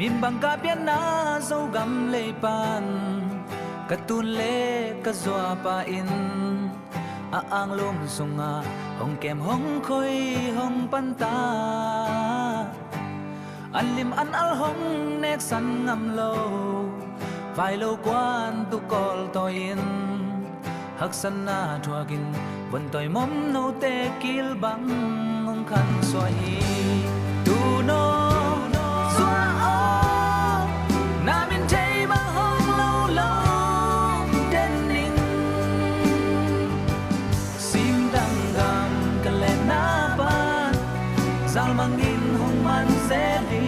min bang ka pian na zo gam le pan ka tun le ka zwa pa in a ang lum sunga hong kem hong khoi hong pan ta an lim an al hong nek san ngam lo vai lo quan tu kol to in hak san na thuakin vân toy mom no te kil bang hong khan so hi tu no zwa o na min thei bang hong lo lo den ning sim dang gam ka le na ban zal mangin hong man se li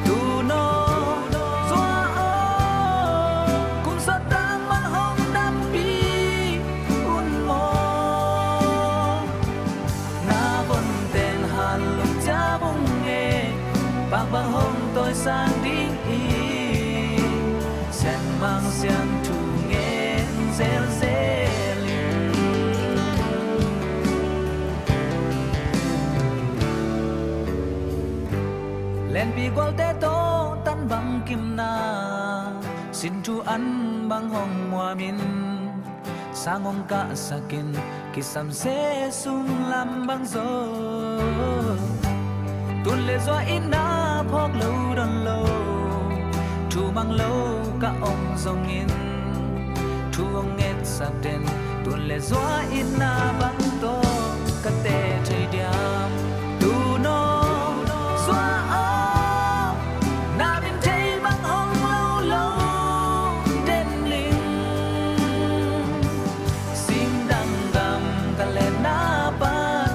tu no zwa o kum sa dang man hong nam pi un mo na von ten han lung cha bung nghe bang bang hong tôi sang ding i sen mang xiang tu nghe zel zel len bi gol te to tan bang kim na sin tu an bang hong mua min sang ong ka sakin kisam se sung lam bang zo tuôn lệ doa in na phok lâu đòn lâu thu mang lâu cả ông dòng in thu ông nghe sạc đèn tuôn lệ doa in na băng to cả tê chơi điam tu no doa o na bin thấy băng hong lâu lâu đêm linh sim đằng gầm cả lệ na ba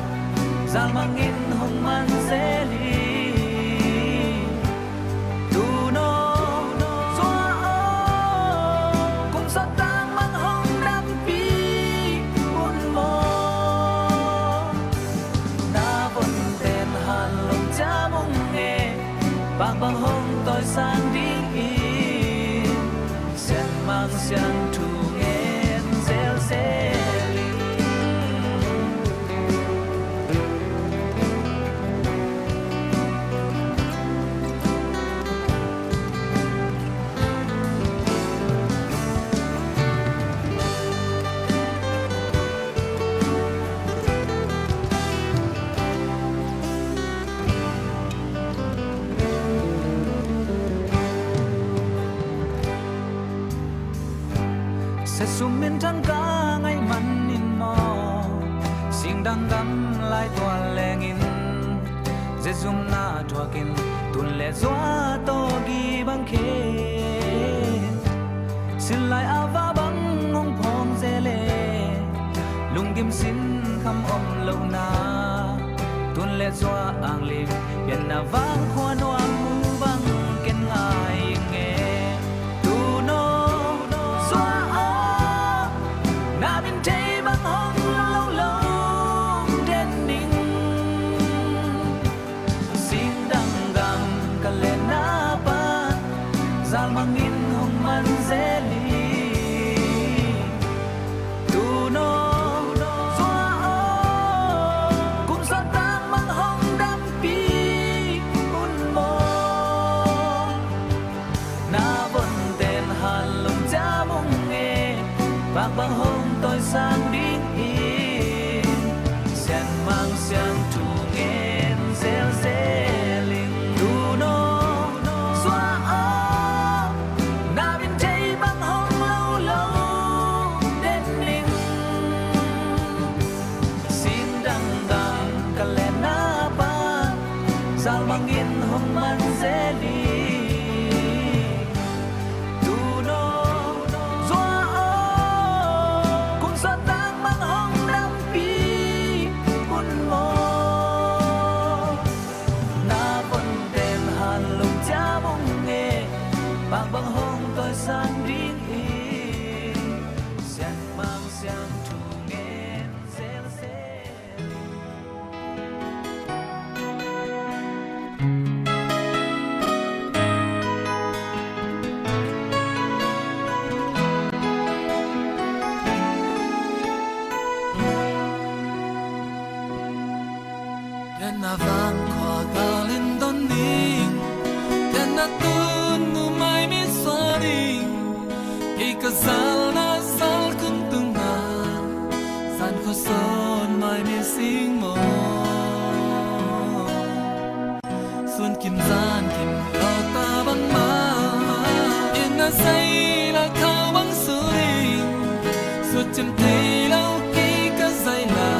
giang mang in hong man dễ bang bang hong tôi sang đi in sen mang xiang thu nghe zel zel sẽ sum min thang ca ngay man in mo sing dang gam lai toan leng in je zum na thoakin tun le zwa to gi bang khe sin lai ava bang ngong phong je le lung kim sin kham om lo na tun le zwa ang lim yen na vang khwa no am mu bang ken ngai nge tu no zal mangin hong man zeli tu no zwa o kum sa tang mang hong dam pi un mo na von ten han lum cha mong nghe bang bang hong tôi sang ding in sen mang xiang tu nghe zel zel tu no zal mangin hong man zeli tu no zwa o kum sa tang mang hong nam pi un mo na von ten han lung cha mong nghe bang bang hong tôi sang ding in xiang mang xiang tu nghe zel zel kim gian kim lo ta băng ma in na say là khao băng suri suốt chim thấy lâu khi cả say là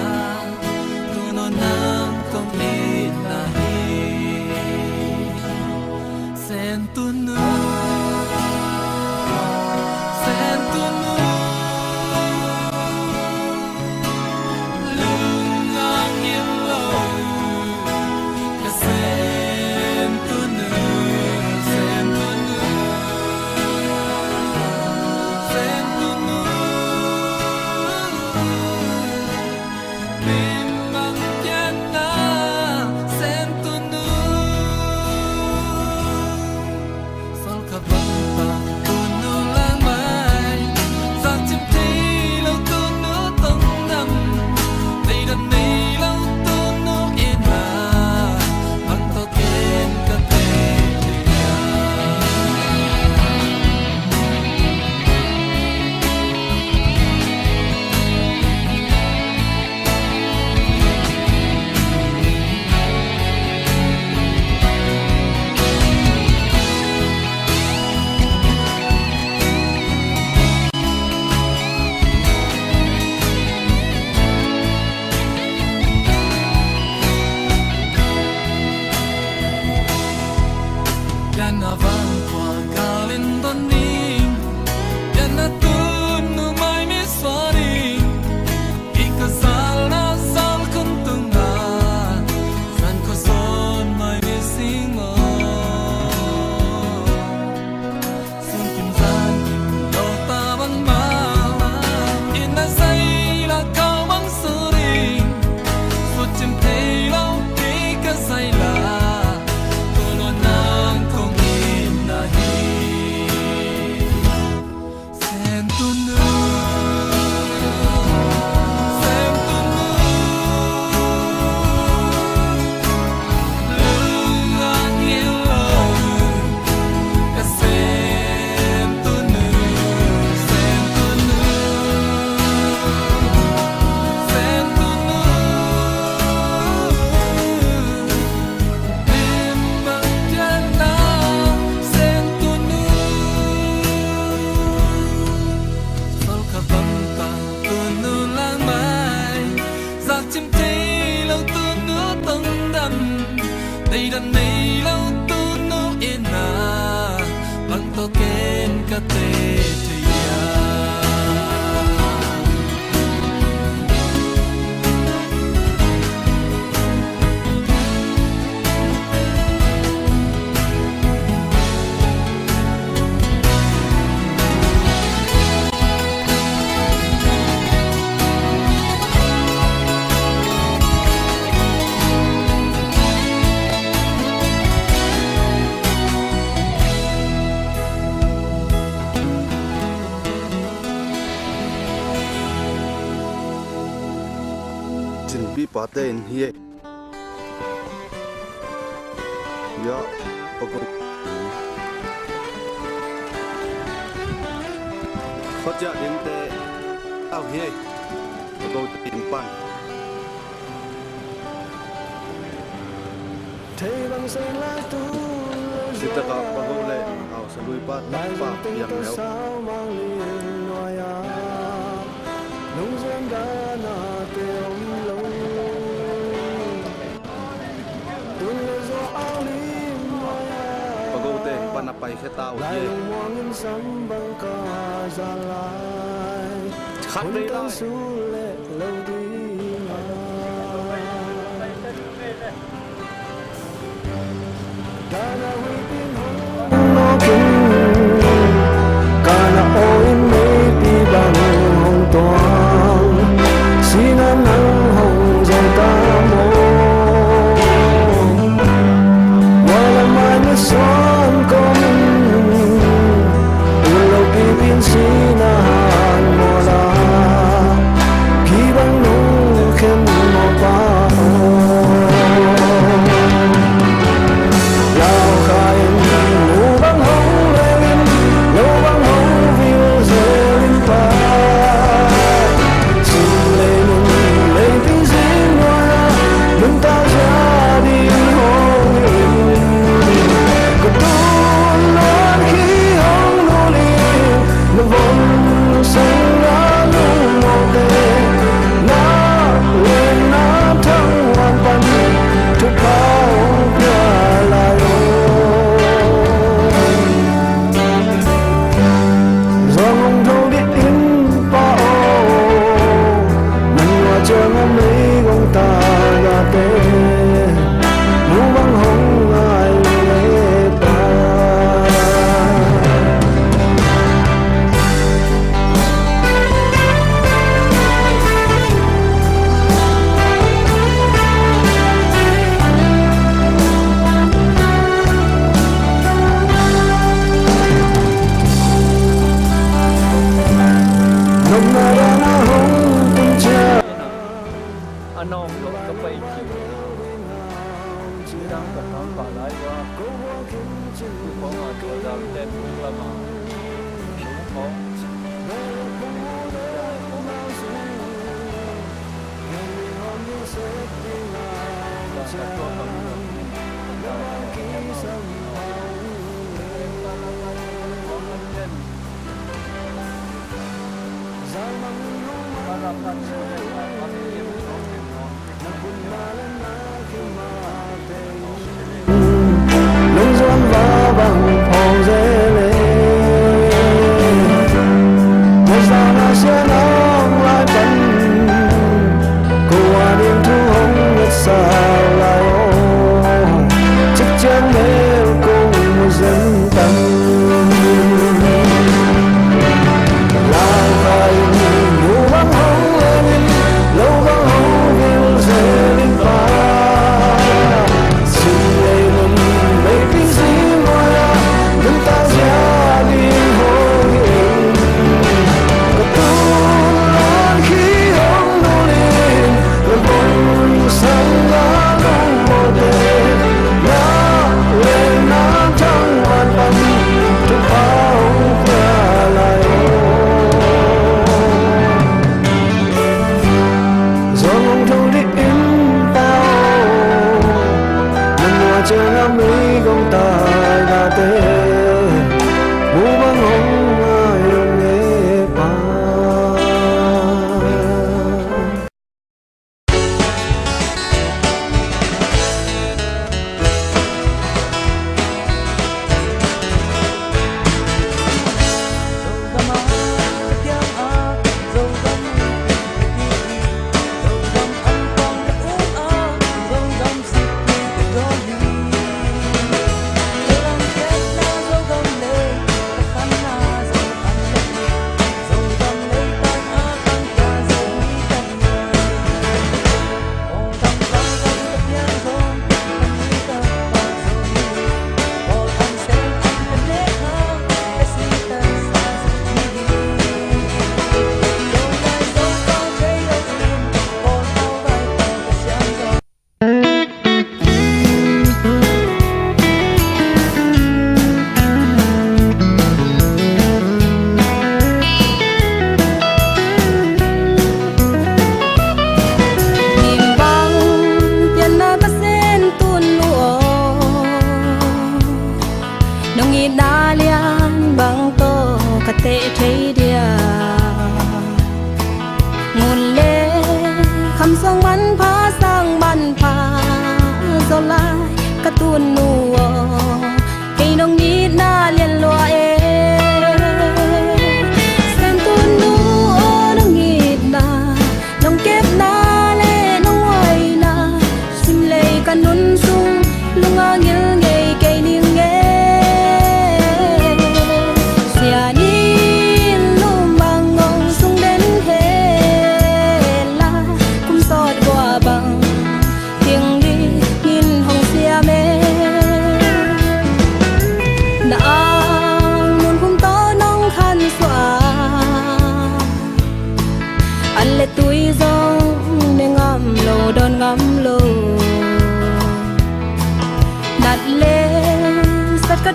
tu nó nang không ít là hi sen tu nu sen tu nu lưng ngang yên lâu cả sen tu nu sen tu nu sen tu nu bim bang chân na sen tu nu sol ka bang ta tu nu lang mai giang chim thi lâu tu nu tông đầm đây đầm này lâu tu nu yên hà bang to ken ka te Yan na vang qua kalin toning Yan na tun nu mai mi swari Ikasal na sal kun tunga San ko son mai mi sing mo Sun kim san kim lo ta bang ma In na say la kao bang suri Suốt chim thấy lâu khi cả say la tu lo nang không im na hi sen tu nu sen tu nu lưng ngang yên lâu cả sen tu nu sen tu nu sen tu nu bim bang chân na sen tu nu sol ka bang ta tu nu lang mai giặc chim thi lâu tu nu tông đầm đây đầm này lâu tu nu yên na bang to ken ka te te ya Chính bị bắt tên hiệp ya pagod phát ra đến te ao hiệp pagod tin pan kita ka pagod le ao sa lui pa pa yang leo pagod te panapay sa tao hiệp khát đây lại Kana oin may tibang hong tuang Sinan ang hong dòng ta mo Wala man na son ko mình Ulaw kipin sinahan mo la Kibang nung khen mo pa Lao có mà cho ra tên là mà có nông dân và bằng phòng dễ lệ một sao na sẽ nóng lại bắn cô hoa đêm thu hồng ngất sao lại ô chắc chắn nếu cùng một dân tâm lao khai mù băng hồng lên lâu băng hồng vil dễ lên pha xin lấy mình lấy kinh sĩ ngồi là đừng ta ra đi hồi in có tuôn lan khí hồng nô lên rồi bóng sáng lá nông màu đêm lá lên nắng trắng hoàn bằng trong áo qua lại gió mong thâu đi in tao mình mùa chờ ngắm mấy con tài đã tê mũ băng hồng ai nghe pa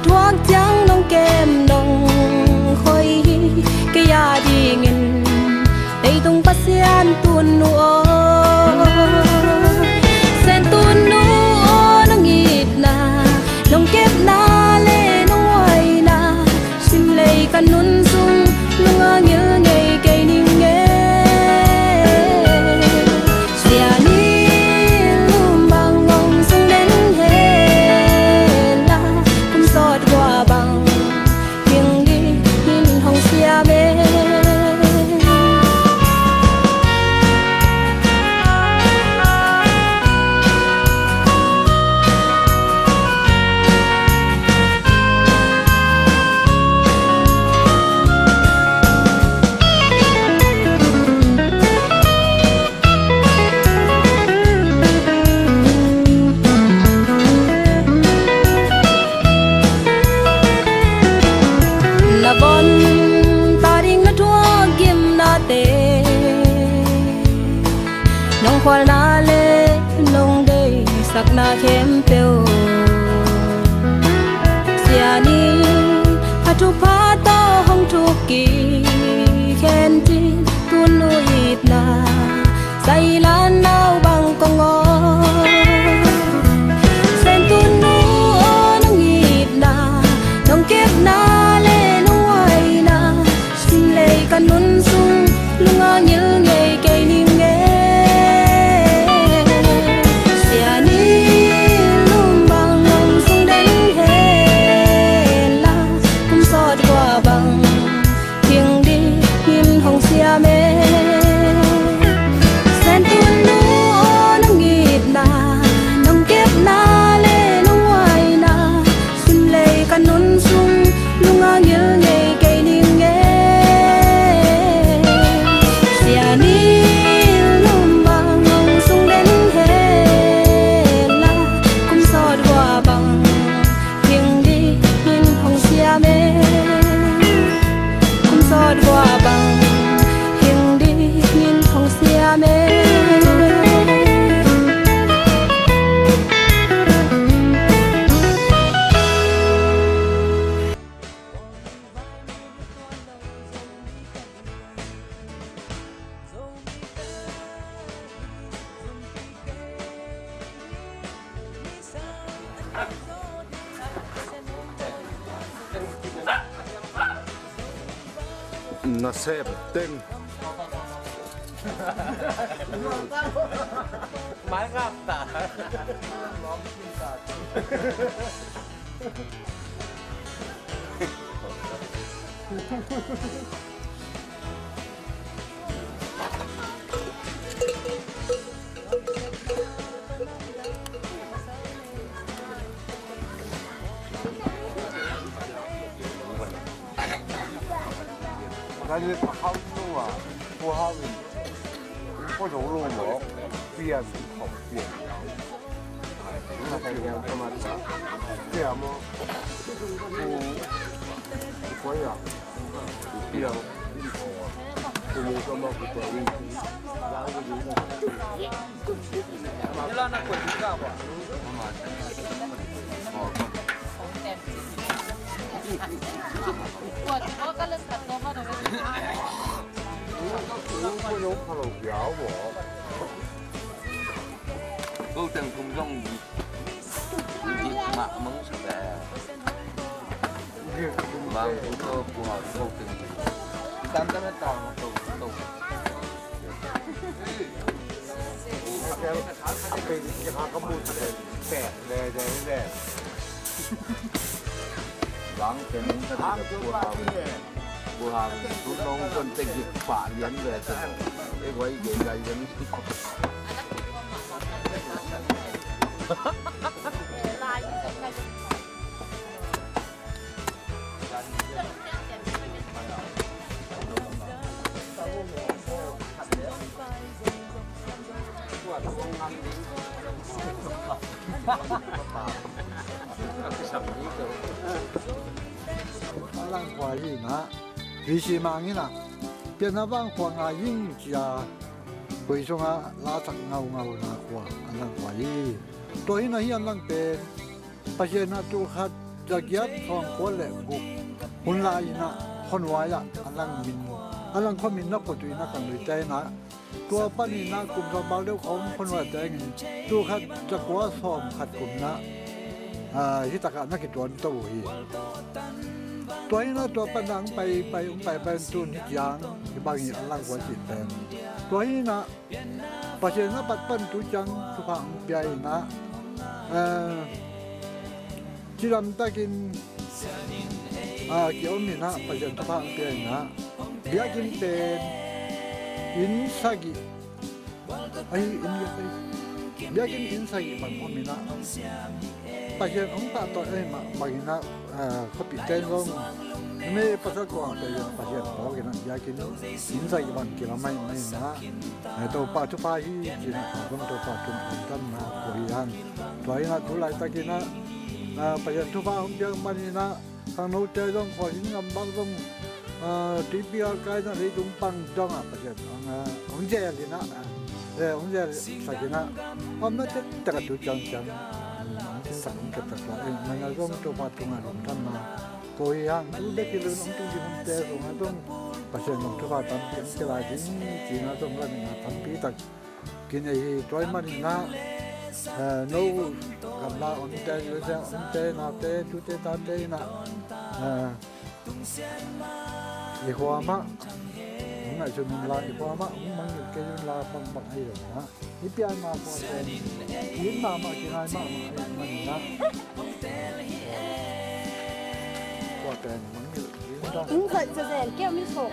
thuốc trắng nông kem đồng khôi cái ya đi nghìn đây tung phát xiên tuôn nụ sen tuôn nụ nó nghịt na nông kép na lê nông hoài na xin lấy căn nôn dung lưng nhớ ngày cây niềm nghe khoa na lê nông đây sắc na kém tiêu ยนี้พัทุพาโตห้องทุกกีแค้นจีตุนอุยดนาใส่ลานนาวบังกงอเส้นตุนนูน้องอีดนาน้องเก็บนาเลน้องไว้นาสิเลกันนุนซุงลุงอายิลเงยเกยนิ่งเงเสียนี้ลุ่มบังน้องซุงเด้งเฮลาคุ้มสอดกว่าบังเพียงดียินห้องเสียเมเส้นตุนนูน้องอีดนาน้องเก็บนาเลน้องไว้นาสิเลกันนุนซุงลุงอายิลเงยเกยนิ่งเงเสียนี้ลุ่มบังน้องซุงเด้งเฮลาคุ้มสอดกว่าบังเพียงดียินห้องเสียเมคุ้มสอดกว่าบังเพียงดียินห้องเสียเม น่าแซ่บเต้ง ไม้ข้ามตา 但是好弄啊，不好弄，不融入我，变好变。那还要干嘛？这样吗？不会啊，变不没什么不对，然后就。นี่เราหนักกว่าที่เก่าป่ะ 我我个人看到嘛，那个。不用看路标不？ Cô từng cùng rong việc mà mắng sạch là vâng chúng tôi phù hợp vô từng tám tám mét tròn tù tù เป็นจะพากระมุดแตกเลยเลย vâng cái món thật là phù hợp chúng nó còn tình việc phản biến về cái quay ghế gây đến 阿兰华语那，为什么呢？变那帮黄阿英家，为什么拉长牛牛那话阿兰华语？ตัวนี้นะที่อันลังเป็นประเทศนั้นตัวขัดจะเกียรติทองคนเล็กบุกคนลายนะคนวายอันลังมินอันลังคนมินนับปตุยนักกันด้วยใจนะตัวปั้นนี่นะกลุ่มชาวบ้านเรื่องของคนว่าใจเงินตัวขัดจะกลัวซ้อมขัดกลุ่มนะที่ตะการนักกิจวันตัวอีตัวนี้นะตัวปั้นหนังไปเป็นตุนที่ยางที่บางอย่างอันลังกว่าจิตเป็นตัวนี้นะประเทศนั้นปัดปั้นตุจังทุกฝั่งใหญ่นะที่ลำตะกินเกี่ยวนี่นะประเทศทุกฝั่งใหญ่นะเบียกินเป็นอินซากิอินยากิเบียกินอินซากิบางคนนี่นะประเทศของตาตัวมาบางนะเขาปิดใจลงไม่ภาษากวางแต่ยังประเทศเขากินนะเบียกินอินซากิบางกินไม่นะตัวป้าทุกป้าที่กินต้องตัวป้าทุกคนตั้งนะคุยกันตัวนี้นะทุไลตะกินนะประเทศทุกฝั่งของเจ้ามันนี่นะทางโน้นเจ้าต้องขอหินงำบางต้องที่เบียร์กายนั่นเลยจุงปังจังอ่ะประเทศของเจ้าเลยนะของเจ้าสักนะผมน่าจะตะกัดจุจังของเจ้ สังเกตตัวเองมันก็ต้องตัวปัดตรงนั้นทำมาโกยย่างดูได้กี่เรื่องต้องดูที่มันเจอตรงนั้นต้องประชันของทุกฝ่ายตอนเป็นเวลาที่จีน่าต้องรันมาทำปีตักกินไอ้ตัวมันนะโน้กำลังอันเตยอยู่เสียอันเตยนาเตยจุเตยตาเตยนะอีหัวมะมึงไอ้ชนลาอีหัวมะมึงอยู่แค่ชนลาบังบังไอ้หรอฮะนี่เปียนมาพอเป็นยินมากินไอ้มามันนะพอเป็นมึงอยู่ยินได้ เคยจะเห็นแก้วไม่โฉก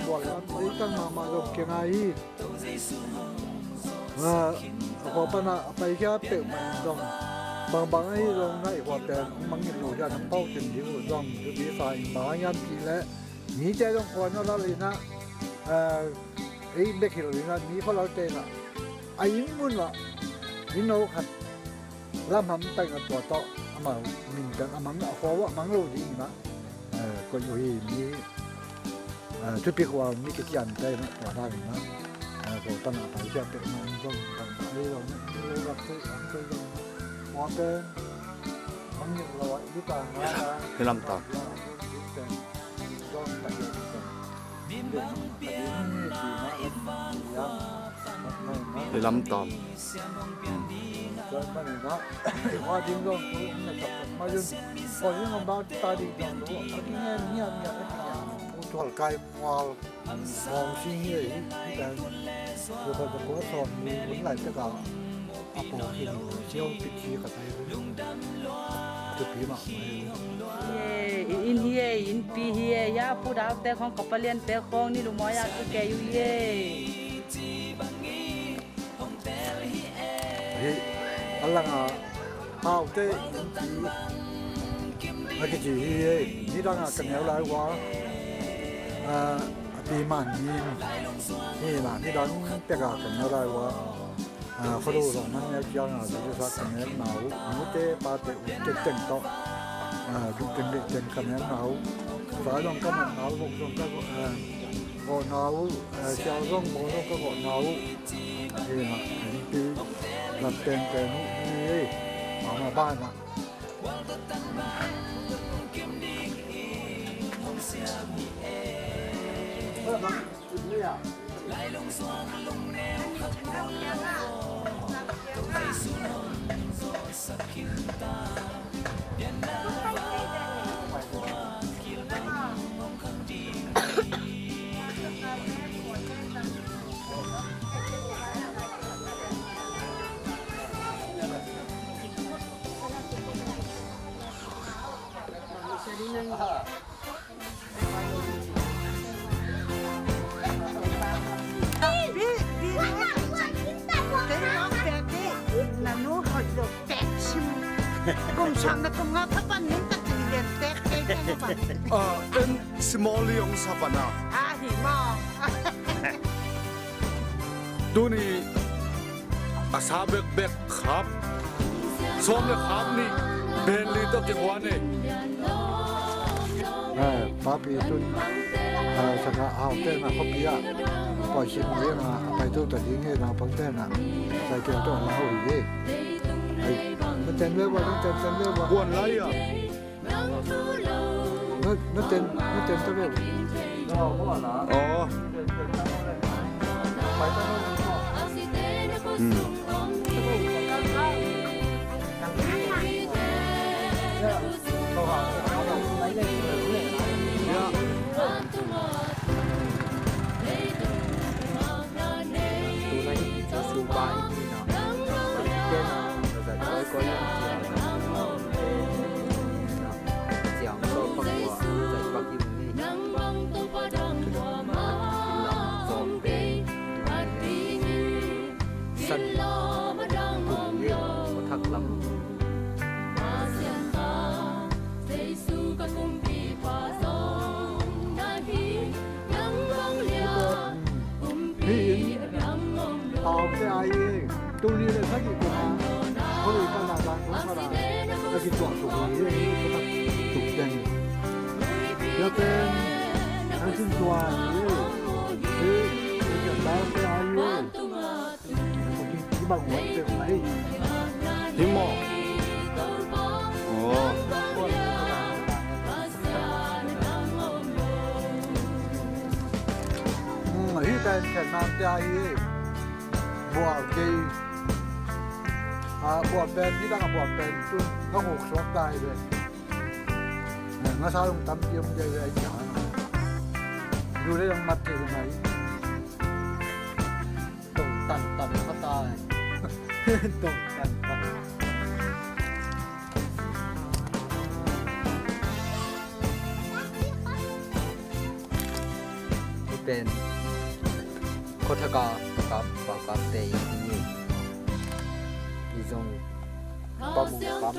บอกแล้วนี่ตั้งมาลงเกียงไอ้ขอปนะไปแค่เปลี่ยนมันบางไอ้ลงไอ้หัวแต่มันยังอยู่ยันเป้าถึงที่หัวดองอยู่ที่ฝ่ายมายันทีแล้วนี่ใจต้องควรเราเลยนะไอ้เด็กเหล่านี้นะนี่เขาเราเจนะไอ้ยิงมุ่นละยิงโนขัดล่ำทำแต่งกับตัวโตมามินกันมันขอว่ามันรู้ดีนะก็อยู่ที่นี้ทุกปีว่ามีกิจกรรมได้นะตัวได้นะก็ตั้งแต่ไปแค่เป็นมันต้องไอ้เราไม่รักที่อันเคยยังมองเป็นมันยังเราดีกว่านะ ให้ลำต่อ ให้ลำต่อ rồi mà nó qua tiếng rồi mà dừng còn những ông bao ta đi dòng đó có tiếng nghe nghe nghe cũng thoải cay vào mong xin như vậy cái rồi bây giờ có sòn như muốn lại tất cả apple thì chiếu bị chi cả thầy chụp phim mà in here in pi here ya pu dao te khong kapalian te khong ni lu mo ya ke yu ye 알랑아 아우테 아기지 니랑아 그녀라고 비만님 니나 니랑 때가 그녀라고 서로서 만날 기왕아 그래서 그녀 나오 무대 바데 우때 땡도 중땡땡 그녀 나오 사정 그만 나오 복종 가고 나오 샤정 보는 거고 나오 니나 lập tên tên đi mà ba nè 엔 스몰리용 사바나 돈이 아사백백 갑 소음의 갑니 벨리 떡게 관에 바비 돈 사가 아우테나 커피야 버신이나 바이도 딩에나 방테나 사이트도 나오게 nó tên lên qua nó tên lên qua buồn lấy à nó tên tới đâu cái ai tôi đi lên sách của nó có người ta làm cũng có là cái chọn của người ấy có chụp đèn cho tên anh xin toàn như thế cái ai ơi chỉ bằng một triệu mấy Hiếm mò. Ồ. nghĩ tên cái nam trai ấy bùa gì bùa bênที่ตั้งบวเป็นจุนก็หกสวมตายเลยงั้นซาลงตำเยี่ยมใจเลยจ้าดูได้ยังมัดอยู่ไหนตรงตันก็ตายตรงตันที่เป็นโคทกากับปากาเตยนี่ที่ทรงปมุกปาม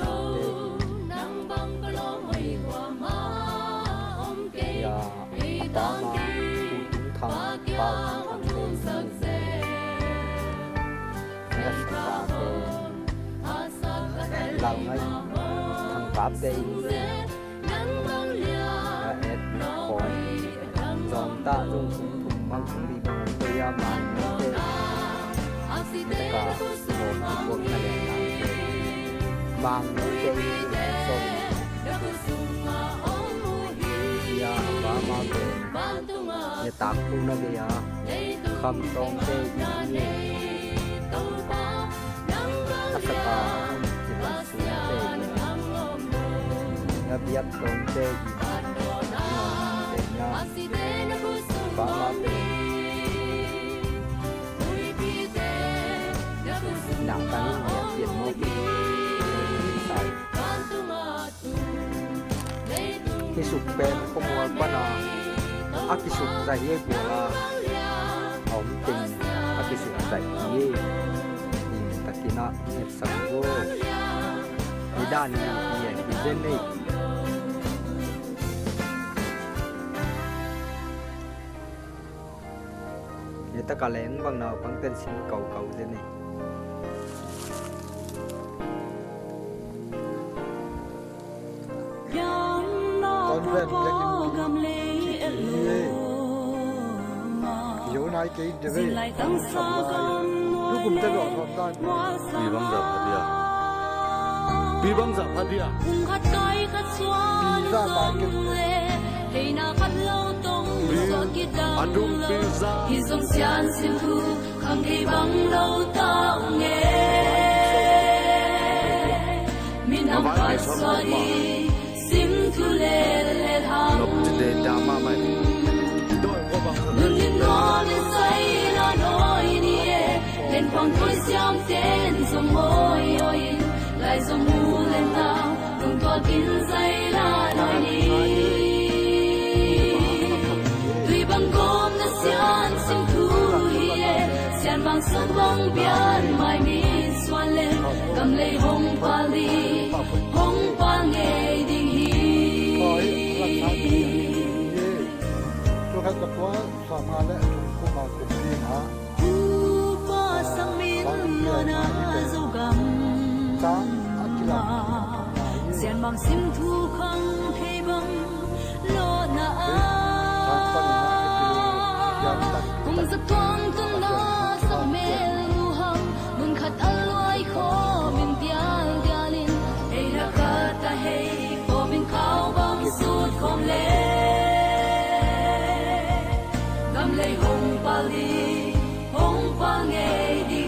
เตยยาปามาตุงทำปาทำเตยนี่รัชกาเตยหลังไงทางปาเตยเอ็ดคนจอมตาจงถุงมังคุลีบังเตยมันเตยกาโมบุกนั่นเองบางเตยสมยาบามาเตยยาตักตุนเบียคำตรงเตยนี่อัศกาจิตสุเตยยาเบียดตรงเตยบามาเตยหนังการนี้เปลี่ยนโมบิใส่ที่สุกเป็นขโมยปนาอากิสุกใส่เย่บัวลาหอมติงอากิสุกใส่เย่ยิงตะกินะเน็ตสังโวมีด้านนี้เย่ดิเจนนี่ta cả lén bằng nào bằng tên xin cầu thế này con bên yếu này cái gì vậy lúc cùng tên gọi con tan Bị băng dập hả đi à? Bị băng dập hả đi à? Bị ra bài Adung pizza. Hi zong xian sim thu khang hei bang lo ta nge min am pa so di sim thu le ha Lộc để đam ma mày. Đôi qua băng nun yin no le sai na noi ni e len pang thoi xiam ten zong oi oi lai zong mu len na tung to kin sai la noi ni gom na sian sim thu hiye sian bang sung bang bian mai mi swan le gam le hong pa nge ding hi tôi hay tập quá sòng mà lẽ cũng mà cũng đi hả u pa sang min no na zo gam sáng ăn chỉ là sian bang sim thu khang thei bang lo na cùng giấc thoáng từng đó sắc mê lu hầm mừng khát aloi khó mình tiang tialin hey ra kata hey có mình khao băng suốt không lệ gam lei hong pa nghe đi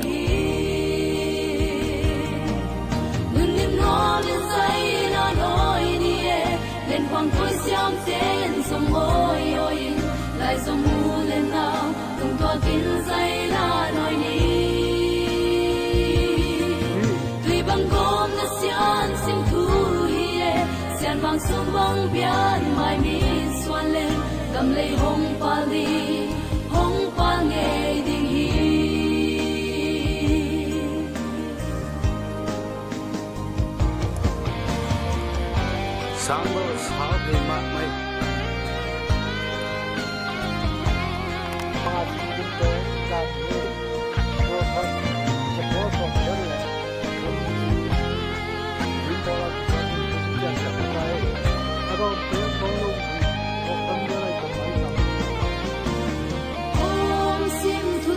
nun nim no lên say na nói đi lên quang tôi xiam tên sông ôi ôi lại dòng mu lên nào tung to kín dây la nói đi tuy bằng gom na xian sim thu hiye xian bang sung bang bian mai mi xuan lên gam lei hong pa nghe ding hi sáng bơ sao về mặt mày. ba kinh tế càng nhiều vừa thân chỉ có một cái là vì tôi là chuyện chẳng phải nó còn tiếng có luôn một tâm như này còn mấy lần ôm sim thu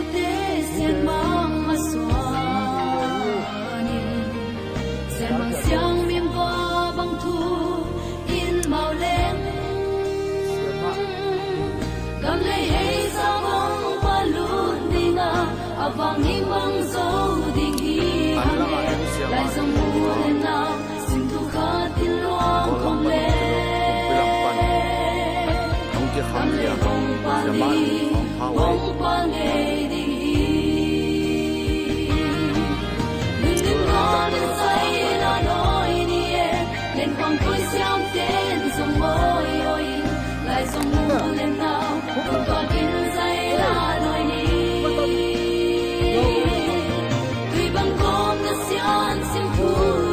đi hồng qua ngày đi đừng đừng ngó đừng say lo nói đi lên quăng cuối xiao tên dòng môi ôi lại dòng mưa lên nào đừng còn in say la nói đi tuy bằng con đã xian xiêm phu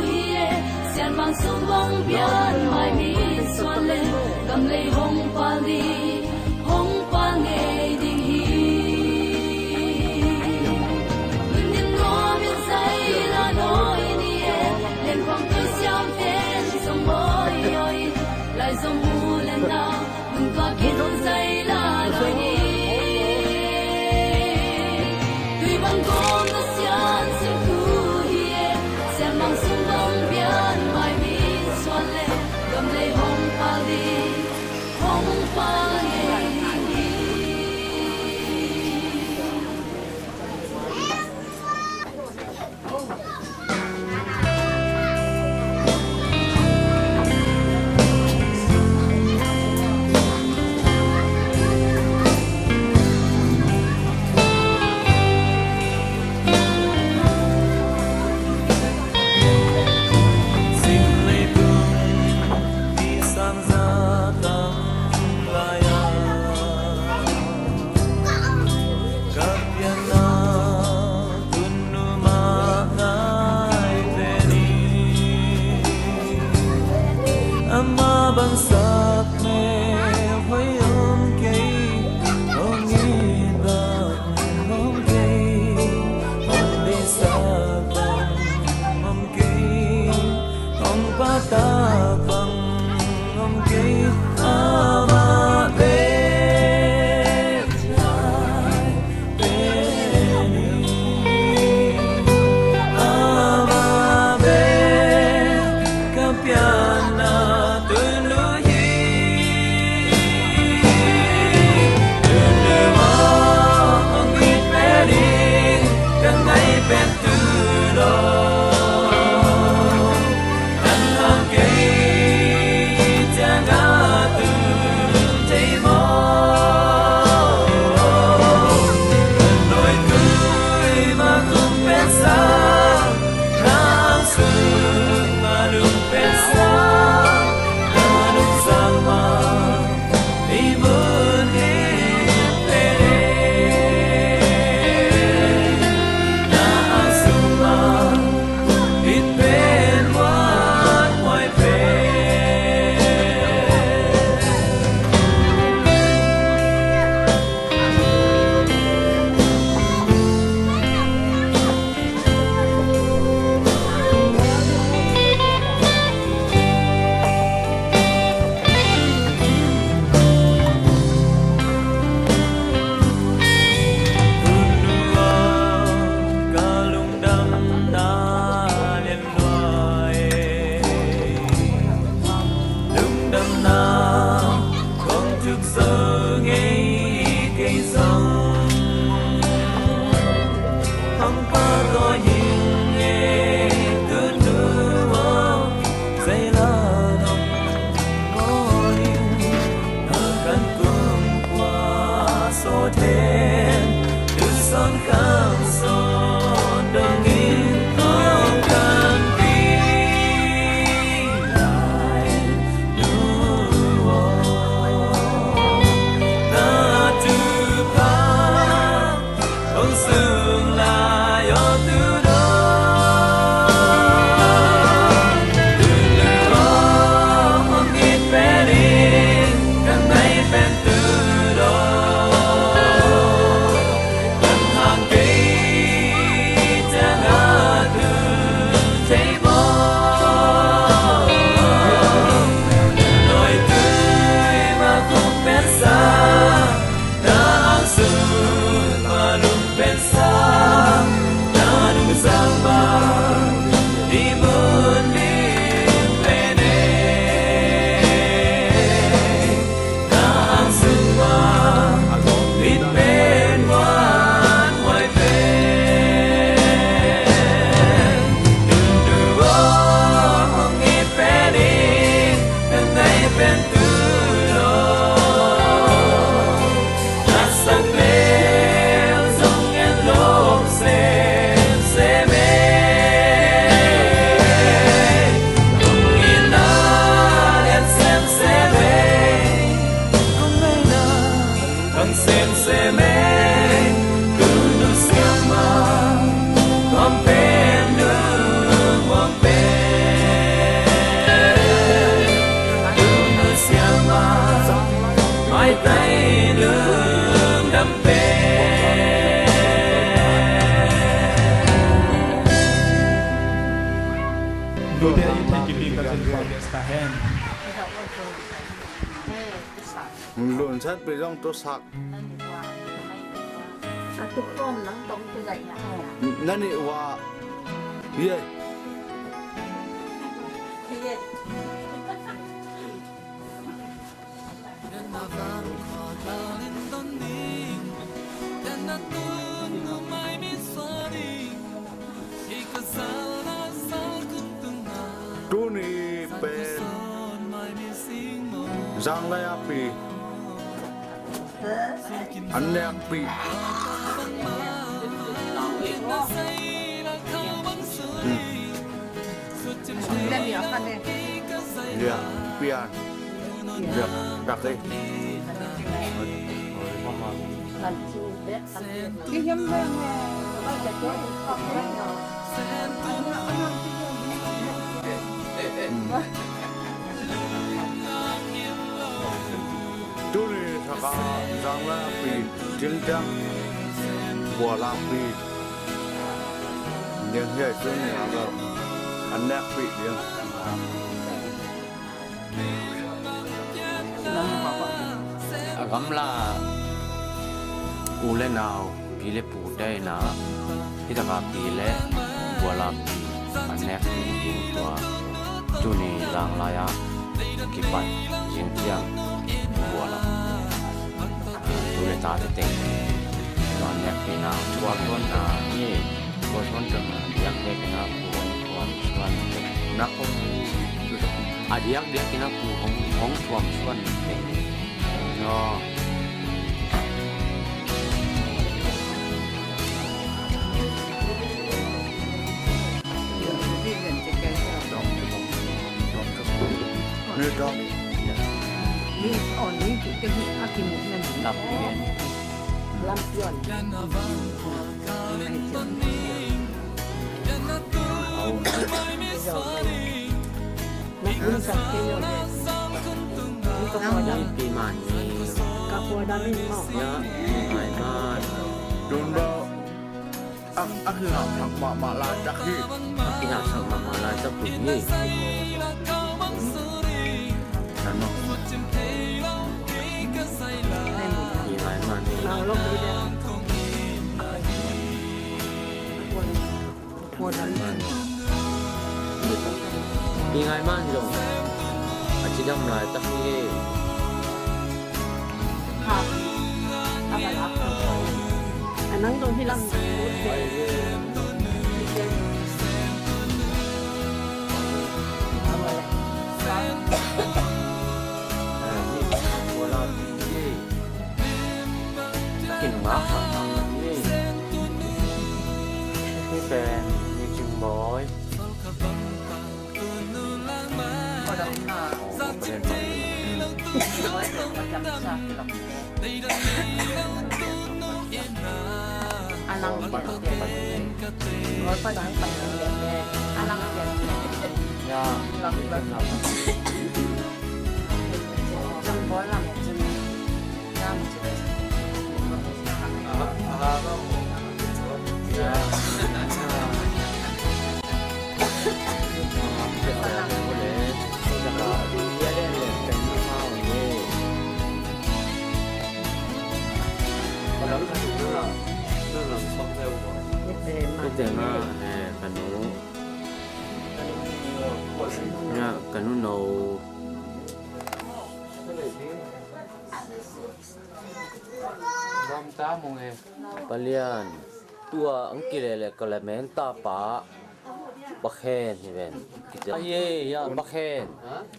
xian bằng sông băng biển mai mi xoan lên cầm lấy hồng qua đi hồng qua ngày đi đừng đừng ngó miền say là nói đi lên quăng tôi xiao tên dòng môi ôi lại dòng mưa lên nào đừng có kiến say là nói đi tuy bằng con đã xian xiêm phu xian bằng sông băng biển mai mi xoan lên cầm lấy hồng qua đi hồng qua ngày đi sương là gió từ đó Today it take difficult to understand. luôn sát bị rong tốt sạc Tuk kom nang tong tu dai ya. nani wa ye tu ni pe giang lai api anh nè api Dan dia akan deh. ya pian ya đặt đi Ki yam ben ba ja to ko ko tu ni saka giang lai api chính trang bùa la api nhưng hiện chúng nhà là anh nè api dia gắm là u lên nào pi lệ phụ đây na thì ta pi lệ bùa la pi anh nè pi tua chú ni lang la ya kí bắt riêng riêng bùa la chú lệ ta để anh nè pi na chua con na ye chua con chừng yak để cái na bùa con chuan na không yak để cái na bùa không chuan chuan nó nơi đó ni on ni ke hi akimu nan lập bien lam pion. Nak pun sakit yo. Ni ko po dan pi man ni ka po dan ni mau. ya mai man đồn bao ác khi nào thằng mà là chắc khi ina sama mala ta bunyi nano pi mai man ni Now lo di dan. Po dan man. pi ngai man rồi chỉ đâm lại ta khi Ha. Apa lah. Anang dong hilang. kinh ngạc thằng ni cái bèn như chừng bói Có đâu nào. cái bèn Nói được mà chăm sóc lắm. Anh Long thì có thể nói phải nói phải để anh Long thì ya làm được trong bói làm chân làm chân cái tiền nó cái nụ nha cái nụ nấu palian tua ang kilele kalamen tapa bakhen ni ben ye ya bakhen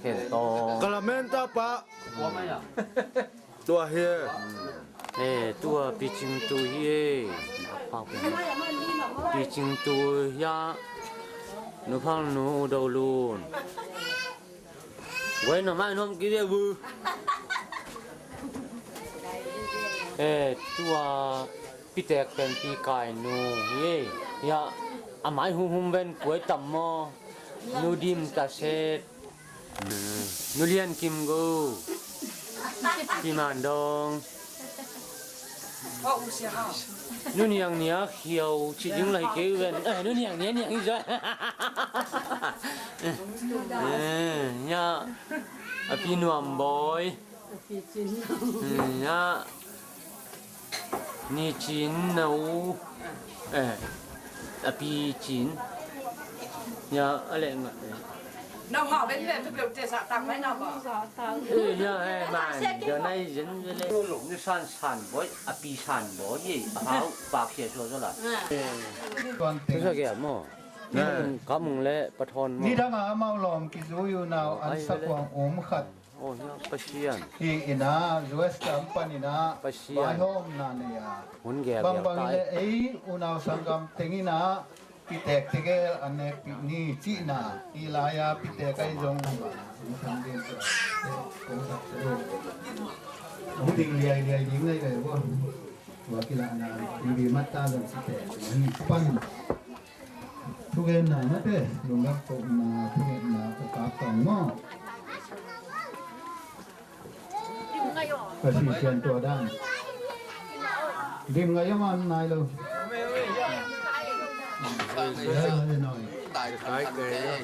khen to calamenta pa tua here tua piching tu ye pa piching tu ya nu phang nu đâu luôn quay nó mai nó kia bự tua pitek pen pi kai nu ye ya amai hum ven koi tam mo nu dim ta set nu lian kim go pi man dong nu niang nia khiêu chỉ những lời kêu ven nu niang nia niang rồi nha à pi nuông boy nha ni chín nấu à pi chín nha ở lại ngặt nào họ bên về thực được trả tặng mấy nào bỏ nha mà giờ này dính với lên lủng như san boy à pi san boy gì hảo bạc xe cho là thế sao kìa mà có mùng lệปะทอน นี่ถ้ามาเมาลอมกิจูอยู่นาวอันสักวางอมขัด โอ้ยปะเชียน อีอินายูเอสกัมปานีนาบายโฮมนาเนีย หุ่นแก่ บาง เดียว บาง ตาย เลยอุณาวสังกัมเต็งนาปิเตกเตกอันเนปินีจีนาอีลายาปิเตกไอจงมุสังเดียนตัวคงสักเสือผมติงเลียยิงเลยว่ากีฬานาดีมัตตาจังสิเตนี่ปั้นทุกเอ็นนาเมื่อเตะลงรับตกนาทุกเอ็นนาประกาศต่อหม้อก็สีเชียนตัวด้านดิมไงยังมันนายเลยหน่อย đại khái kề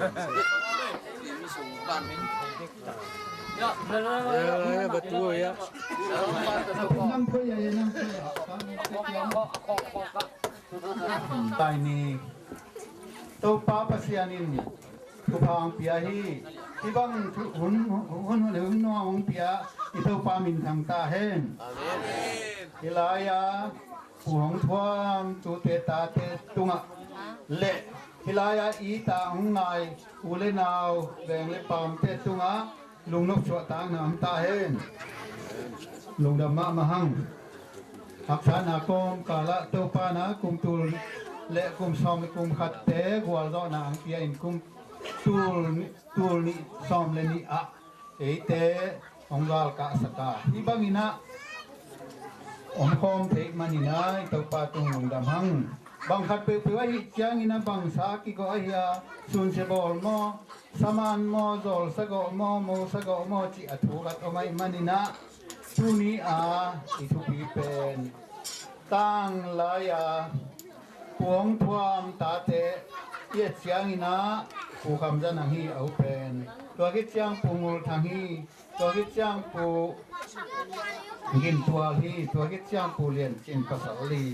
sùng ban betul ya น้ำเพื่อน้ำเพื่อตายนี่ตัวป้าปัสยานินทุพางพิยาฮีที่บังหุ่นน้องพิยาที่ตัวป้ามินทางตาเห็นที่ลายาห่วงทวงตัวเตตาเตตุงะเละฮิลายาอีตาหงนายอุเลนาวแบงเลปามเตตุงะลุงนกชัวตางน้ำตาเห็นลุงดำมะมหังหักษานาคมกาละเต้าปานะกุมตูลเละกุมซอมกุมขัดเตะกวาลนางเปียอินกุมตูลนี่ซอมเลนี่อะเอเตองกาลกะสกาที่บังอินะอมคอมเทกมันนี่นะเต้าปาตุงลุงดำหังบางขัดเปลือยจางอินะบางสากิก็ไอ้ยาสุนเชบอลมอสมานมอจอลสกอมอโมสกอมอจิอถูกัดเอาไม่มันนี่นะทุนี้อิทุปีเป็นตั้งลายาพวงทวามตาเตเยจางอินะผู้คำจันฮีเอาเป็นตัวกิจางปูงูทางฮีตัวกิจางปูกินตัวฮีตัวกิจางปูเลียนจินภาษาลี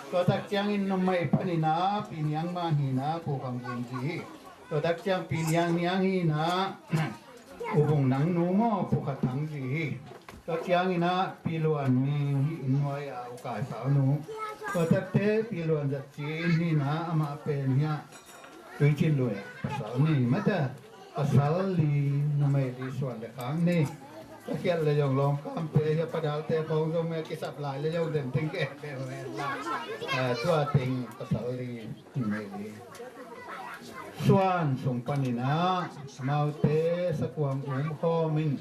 ตัวตักจางอินนไม่ปนินาปีนียงมาฮีนะผู้คำยิงจีตัวตักจางปีนียงฮีนะอุบงหนังนูมอผู้ขัดทังจีตัวจางอินะปีลวนมีอินไว้เอากายสาวนูตัวตักเตปีลวนจัดจีนีนะอามาเป็นเนี่ยตัวจินรวยภาษานี่มาแต่ภาษาลีนไม่ดีส่วนเล็กครั้งนี่ก็เขียนเลยยองลองคำเตะประดาเตะของตรงแม่กิสับลายเลยยองเด่นถึงแก่แก่แม่ละตัวติงภาษาลีไม่ดีส่วนส่งปนินะมาเตะสกวงอุ้มคอมิน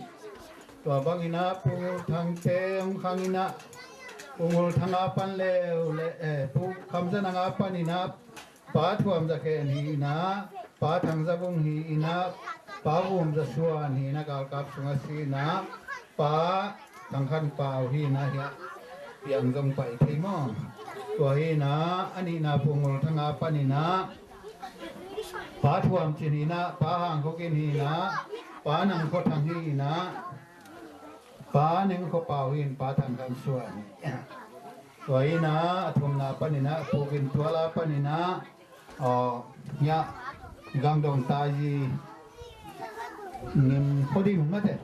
ตัวบางอินะปูทางเตงขังอินะปูทางอาปันเลวเลปูคำจะนางอาปันอินะป้าทวมจะแค่นี้นะป้าทางจะบุงฮีนะป้าบุมจะส่วนฮีนะกาลกับสุงสีนะป้าทางขันป่าวฮีนะเฮียเพียงจงไปที่มอตัวฮีนะอันนี้นะปูทางอาปันอินะป้าทวมจีนีนะป้าห่างเขากินฮีนะป้านังเขาทางฮีนะป้าหนึ่งเขาเป่าหินป้าทางกันส่วนตัวนี้นะทุ่มนาปนินะปูกินตัวลาปนินะเนี่ยกังดงตาจีเงินพอดีมั้งเต้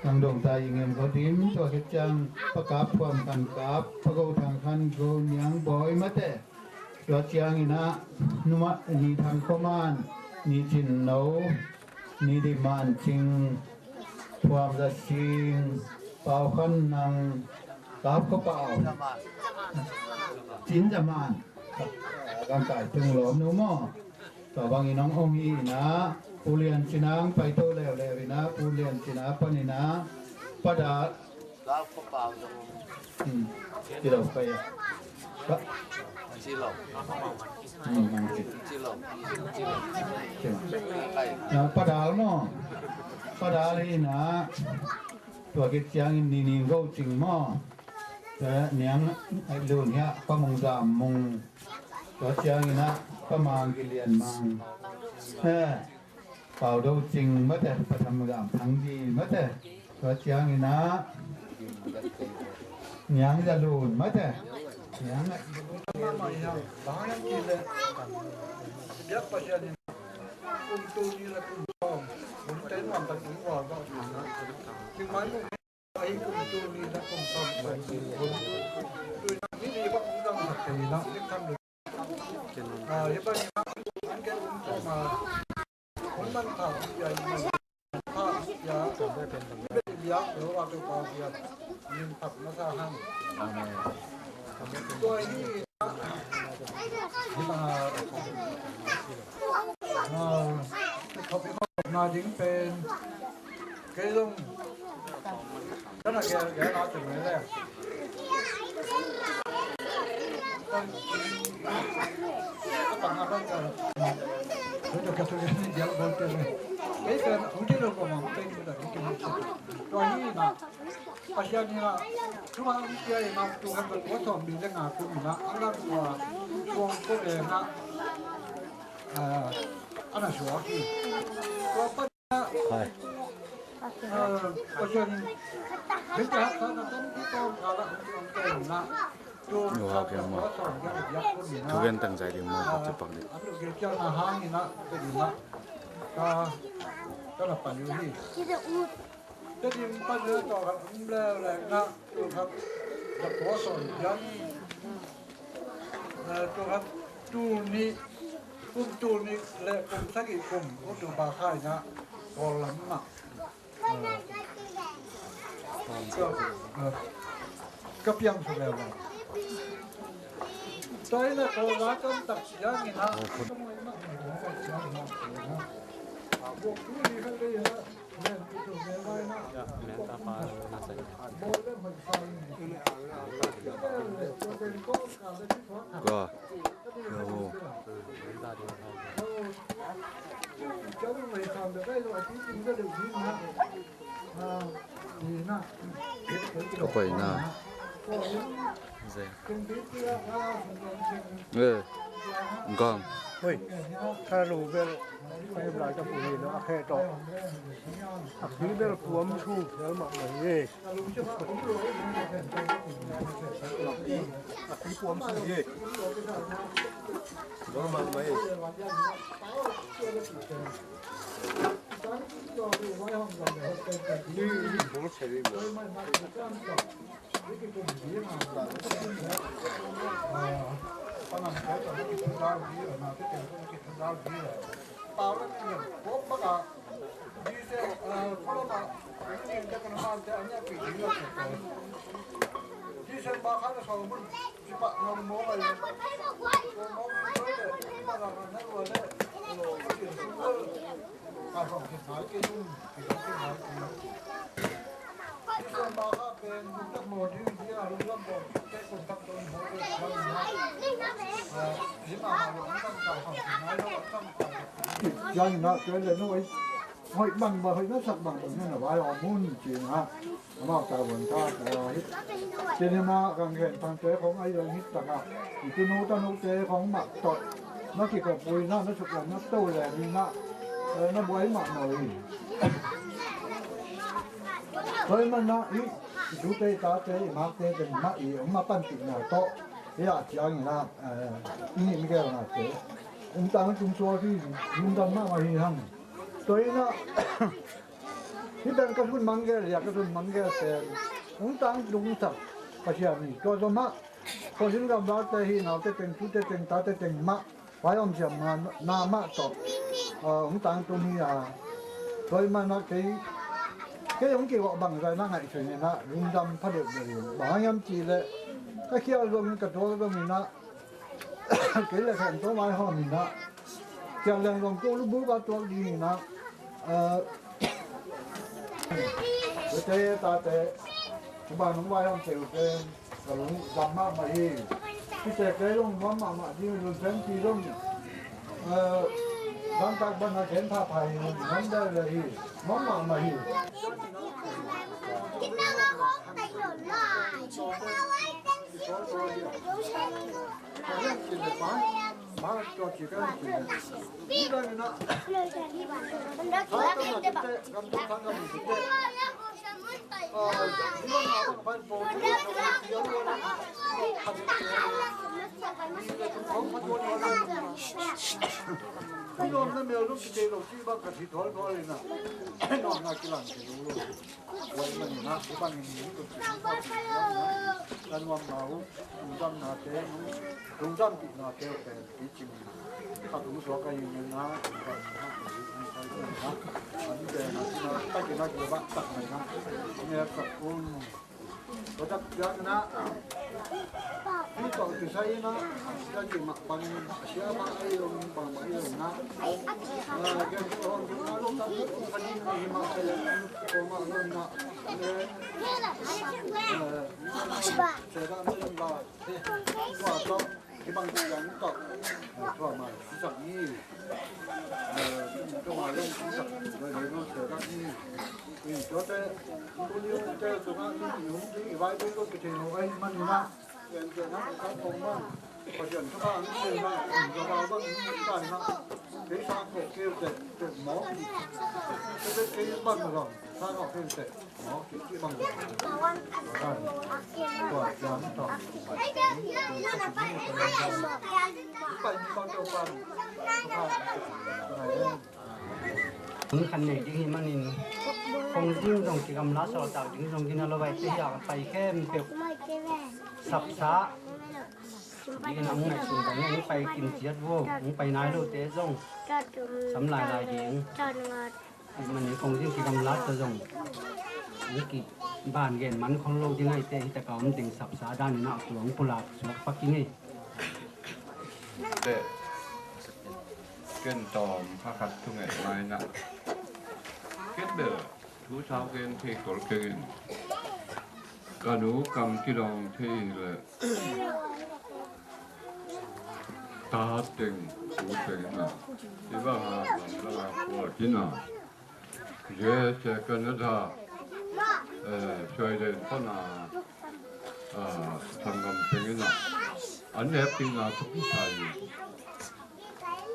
กังดงตาจีเงินพอดีมั้งตัวกิจจังประกาศความกันกับประกอบทางคันโกนยังบ่อยมั้งเต้ตัวเชียงนี่นะนุมะนี่ทางขมานนี่จินโนนี่ดิมันจิงความจะจิงเป่าขันนังกับเขาเป่าจินจะมันร่างกายตึงหลอมนูมอต่อบางอีน้ององอีนะผู้เรียนจินางไปโตแล้วนะผู้เรียนจินาปนินะประดาแล้วเขาเป่าจะที่เราไปจีหลงจีหลงประดาลมั้งประดาเลยนะตัวกิจยังนี่ก็จริงมั้งแต่เนียงไอ้ลูกเนี่ยก็มองจามองตัวเชียงนะก็มังกิเลียนมัง เป่าดูจริงเมื่อแต่ประทำงานทั้งดีเมื่อแต่ตัวเจียงนี่นะยังจะรูนเมื่อแต่ยังอ่ะมาใหม่ฮะบ้านยังกินเลยเดี๋ยวปัจจัยนี้คุณตูนี่ละคุณทองผมเต้นวันตะกี้ว่าก็ถึงนะถึงไม้ลูกไอ้คุณตูนี่ละคุณทองไปคุณดูนี่ดีว่าคุณต้องหัดตีนะนี่ทำเลยยังไปนี่มันแกคุณโตมาคนมันถามใหญ่มันถ้ายาเป็นยาหรือว่าเป็นปอเสียยิงตับมาซาหันตัวนี้มาเขาเป็นนาจิงเป็นเกยลงนั่นแหละแกนาถึงไหนแล้วก็ต่างกันกันเราจะกระตุ้นเดี๋ยวเราจะเลยเอ้ยแต่ผมที่เราก็มองเป็นแบบนี้ตัวนี้นะปัจจัยนี้นะทุกวันนี้เจอมาตัวกันเป็นวัตถุดิบเรื่องงานคุณนะอันนั้นตัวก็เองนะอันนั้นชัวร์ที่ตัวปัจจัยปัจจัยนี้เรื่องการทำที่ต้องการละของเองนะอยู่ครับยังมาทุกคนตั้งใจดีมากจะปักเลย เจ้าหน้าห้างนี่นะเป็นนะก็รับปันอยู่ที่จะยิงปันเรือต่อครับแล้วแหละนะตัวครับกับตัวสอนยันตัวครับตูนี้กลุ่มตูนี้และกลุ่มสักอีกกลุ่มก็ดูบาค่ายนะกอลัมนะก็เพียงสุดแล้วตัวนี้นะเขารักกันตัดยันนี่นะพวกผู้ดีเขาได้นะเนี่ยตัวเมียไว้นะโบเล่นมันฟังก็就没看到那种毕竟这流行嘛，你那，ก็ไปหน้าก็ เฮ้ยถ้ารู้เป็นไปหลายกับผู้นี้แล้วแค่ต่ออักนี้เป็นผัวมันชูแล้วหมักเหมือนเย่อักนี้ผัวมันชูเย่ก็มาไหมนี่ผมใช้ได้ไหมPanas saya tak nak kita dah dia, nak kita kita dah dia. Panas ni, kau baca di sana kalau nak ini kita kena mandi hanya pergi ni saja. Di sana baca ada semua cepat nombor lagi. Nombor ada, mana mana ada. Kalau kita nak itu kita nak. Di sana baca pen untuk modul dia harus nombor. Kontak dengan modul. Dân nó chơi lên nó hơi bằng và hơi nó sạch bằng nên là vai họ muốn chuyện ha mà cả vấn ta cho nên mà càng hiện thằng chế không ai rồi hít tặng à thì cứ nấu chế không mặc tọt nó chỉ có bùi nó chụp là nó tôi là đi nó bói mặc nổi thôi mà nó ý chú tê ta tê mặc tê thì mặc ý ông màปั้นติดหน่อยโต๊ะเนี่ยเจ้าอย่างนั้นนี่ไม่แก่หรอกเจ๊องค์ตาจุ่มซัวที่ลุงดำมากมาที่ทำตัวนี้นะที่เป็นกระสุนมังแก่อยากกระสุนมังแก่แต่องค์ตาลุงสักประเชียนี่ก็จะมาพอถึงกับบ้านแต่ที่เราจะเป็นชุดจะเป็นตาจะเป็นมะไว้อมเสียมาหน้ามะตบองค์ตาตรงนี้ตัวมันนะcái giống kiểu bằng cái năng hại chuyện này na rung đâm phát được nhiều bảo nhâm chỉ là cái kia luôn cái đó mình na cái là thành tố mai hoa mình na chẳng lần còn cô lúc bữa ba tuần đi mình na cái tê ta tê cái bà nóng vai không chịu cái lúc dầm mà đi cái tê cái luôn mắm mà đi luôn xem thì luôn đang tác bên là kén thà phải nắm đây là gì mắm mà gì 봐 저기가 이거는 이거 없으면 그대로 집밖에 덜 걸리나 너나 기랑 되고 원만이나 기반이 단원마고 동장 나한테 동장 나한테 이쯤 다 동서가 있는나 안돼 나 딱이나 그거 딱이나 내가 갖고 거다 그러나 이거 그 사이나 저기 막 방이 시야만 아이용 방이나 Còn các bạn người mà có bao vâng cái này cái sang cổ kêu để mó cái bằng rồi sang họ kêu để mó cái bằng rồi quả dám tròn khăn này chứ mà nhìn không riêng dòng chỉ cầm lá sò tạo những dòng kia nó vậy thì họ phải khem kiểu sập xáนี่น้องไงสุดแต่นี่ไปกินเจี๊ยบวัวมึงไปนายดูเตะส่งสำลายลายหญิงมันนี่คงที่กำลังจะส่งนี่กี่บ้านเย็นมันของโลกยังไงเตะแต่เขามันติงสับสาด้านนี้นะหลวงปุราสวกปักกิ่งนี่เด็กเกินตอมพระคัดทุ่งไอ้ไม้น่ะเกิดเด้อทุเช้าเกินเทกลเกินกระดูกกำที่รองที่เลยตาเต็งหูเต็งนะที่ว่าหาหลังปวดที่น่ะเยอะเจอกันนะท่าช่วยเดินพ่อนาทำกำเต็งน่ะอันนี้เป็นงานทุกที่ไทย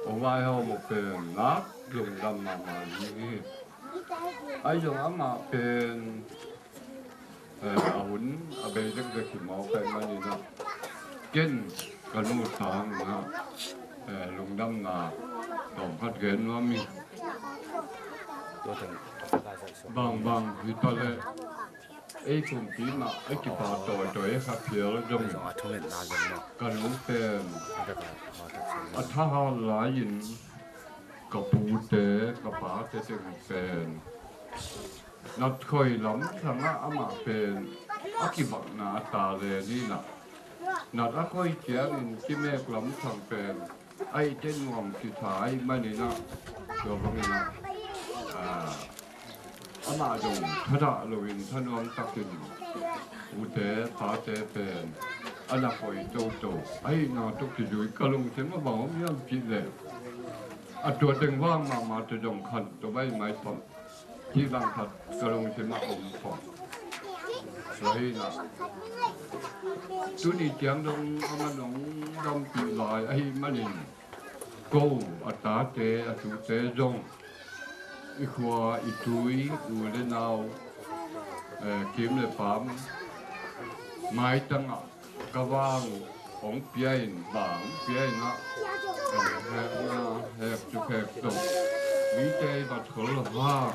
ผมว่าเขาบอกเป็นนักลงดำมาอย่างนี้ไอ้ยังอามาเป็นอาหุ่นอาเบย์เด็กๆที่มองไปมันนี่นะเก่งกันนู่นทางนะลงดำนาต้องพัดเกินว่ามีบางวิตาเลไอ้คนที่มาไอ้กี่ปาตัวไอ้ขับเพียร์จงกันนู่นเป็นถ้าหาหลายยินกับปูเตะกับปาเตะถึงเป็นนัดคอยล้ำทางอามาเป็นอากิบักนาตาเลยนี่นะนัดคอยเขียนที่แม่กล้ำทางเป็นไอ้เจ้งวงสุดท้ายไม่นี่นะตัวพวกนี้นะอามาจงทดาโลวินท่านวงตักกินปูเตะปาเตะเป็นอันนั้นคอยโจไอ้นาตุกที่อยู่กะลงเสียงมาบอกว่ายังผิดเลยตัวเต็งว่างมาจะจงขันตัวใบไม้ทอมที่บางทัดกระลงเสียมาอมฟอดเลยนะตัวนี้เจียงดงเอามาดงดำปีลายไอ้มันนี่กูอัตราเตะอัตุเตะจงอีขวาอีตุยอูเลนาวเข็มเลยปั๊มไม้ตั้งกระว่างของเปียนบางเปียนนะแหกจุกแหกตรงวิจัยบัดขลุ่มว่าง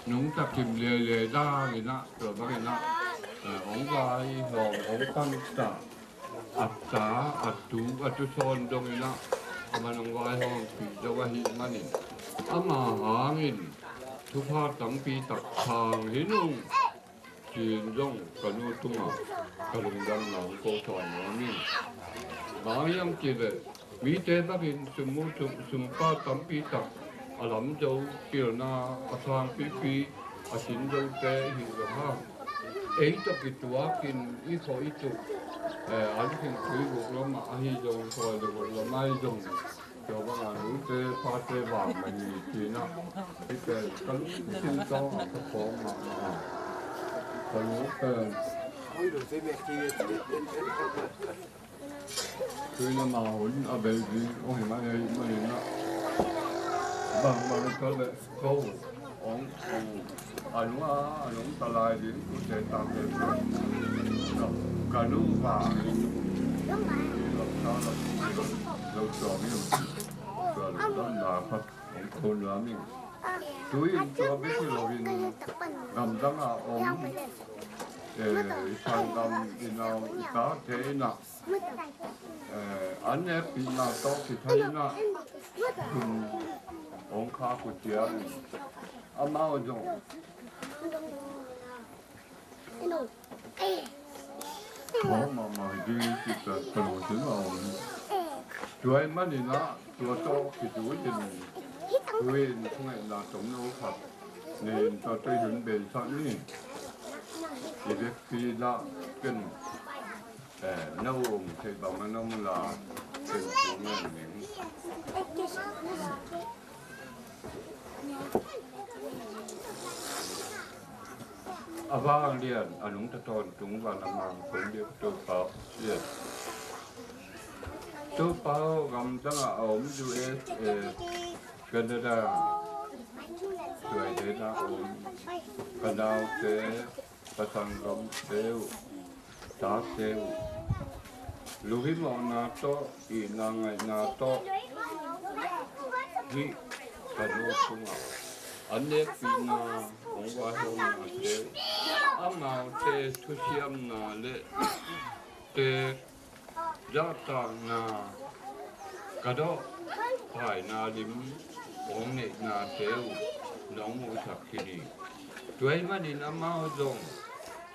นุ่งตะกิมเลียด้าเลยนะตัวบ้านนะองค์วายหององค์ตั้งตาอัตตาอัตตุโซนตรงนี้นะมันองค์วายหองปีเจ้าว่าหิมันนี่อามาหางินทุพาตั้งปีตักทางหินุงจีนย่องกันนู่ตุ้งอ่ะกระลุงดังหนังโกถอนหัวนี่บางยังจีเลยวิเตบ้าบินสมป้าตั้งปีตักอาหลำเจ้าเกี่ยวนาอาทางปีอาชินเจ้าเตะหิวกับห้างเอ้จะกิตัวกินอีโคอีจุอันเป็นคุยบุกล้มอาหิจงคอยบุกล้มไม่จงเจ้าบ้านรู้เตะพาเตะบ่ามันมีจีน่ะที่เตะกันชิ้นต้องอัดฟ้องมาคนรู้เป็น Ôi đồ thế mẹ kia. Cứ nó mà hỗn ở bên gì ông mà này nó bằng cái lệ câu ông anh ta lại đi cũng sẽ tạm được cả lúc và làm sao là lâu cho mình rồi đó là phát ông thôn là mình túi cho biết là mình làm rằng là ông sang năm thì nào có thế nào anh em bị nào to thì thấy nó ông khá của tiền anh mau rồi mà đi thì phải đầu tư vào tuổi em thì nó tuổi to thì tuổi thì tuổi không phải là chống lâu thật nên cho tôi chuẩn bị sẵn đi thì việc phi là cần nấu thì bằng nông là cần xuống mình vang liền anh ta tròn chúng và làm hàng cũng được tôi bảo liền tôi bảo gầm tăng ở ống US Canada rồi thế là ống Canada thế pasang gầm teo tá teo lúc khi mà NATO ý là ngày NATO thì phải nói chung là anh em vì là ông qua hôm nào thế âm nào thế thu xiêm là lệ thế gia tăng là cái đó phải là điểm ông này là theo nóng một sắc kia đi tuổi mà đi làm mau rồi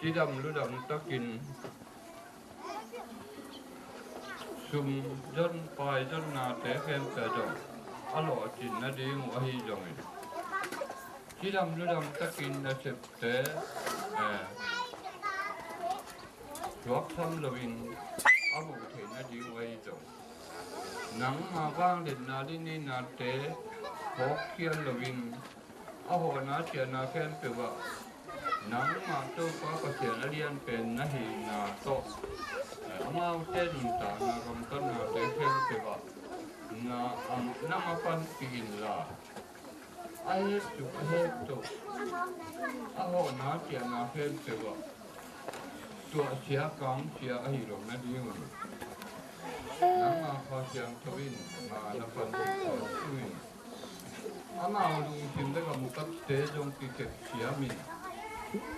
chỉ đâm lúc đâm ta kinh sum dân phải dân là thế khen cả rồi alo chỉ là đi một hi rồi chỉ đâm lúc đâm ta kinh là sẽ thế góp thăm là mình alo thì là đi một hi rồi nắng mà vang đến là đi nên là thế khó kia là mình alo nó chỉ là khen từ vợ nắng mà tôi có thể là liên bên nó thì là tốt mà tên ta là cầm cân là để khen từ vợ là năm phần tiền là ai chụp hết rồi alo nó chỉ là khen từ vợ tôi sẽ công sẽ ấy rồi nó đi rồi nắng mà khó chẳng cho in mà là phần của tôi mà dùng tiền để làm một cách thế trong cái sẽ mình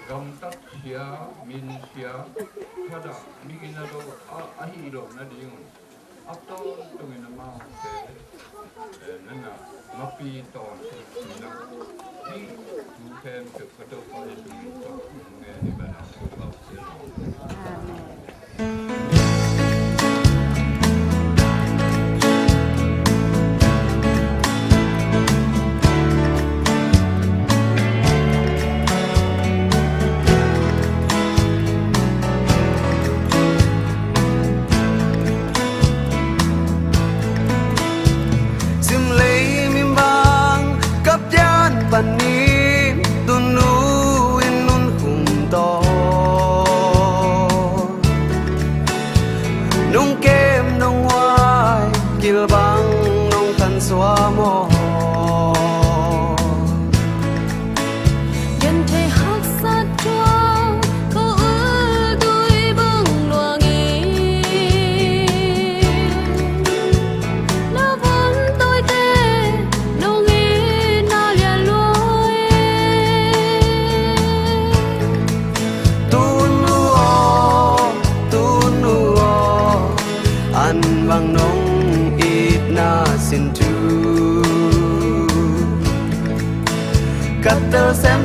gam tắc xia min xia kada mikina do ahi do na diung apto tungina ma te nana mapi ton na ni tu kem ke kato pa tu to ne ni bana ko ba Ban ni tu nu in nun hum to nung kem nung hoài kil bang nung tan xóa mồ nhân thế hắc sát choang câu ư đuôi bưng loa nghi nó vẫn tôi tê nâu nghi na liền ăn bằng nông ít na xin tu cắt tơ xem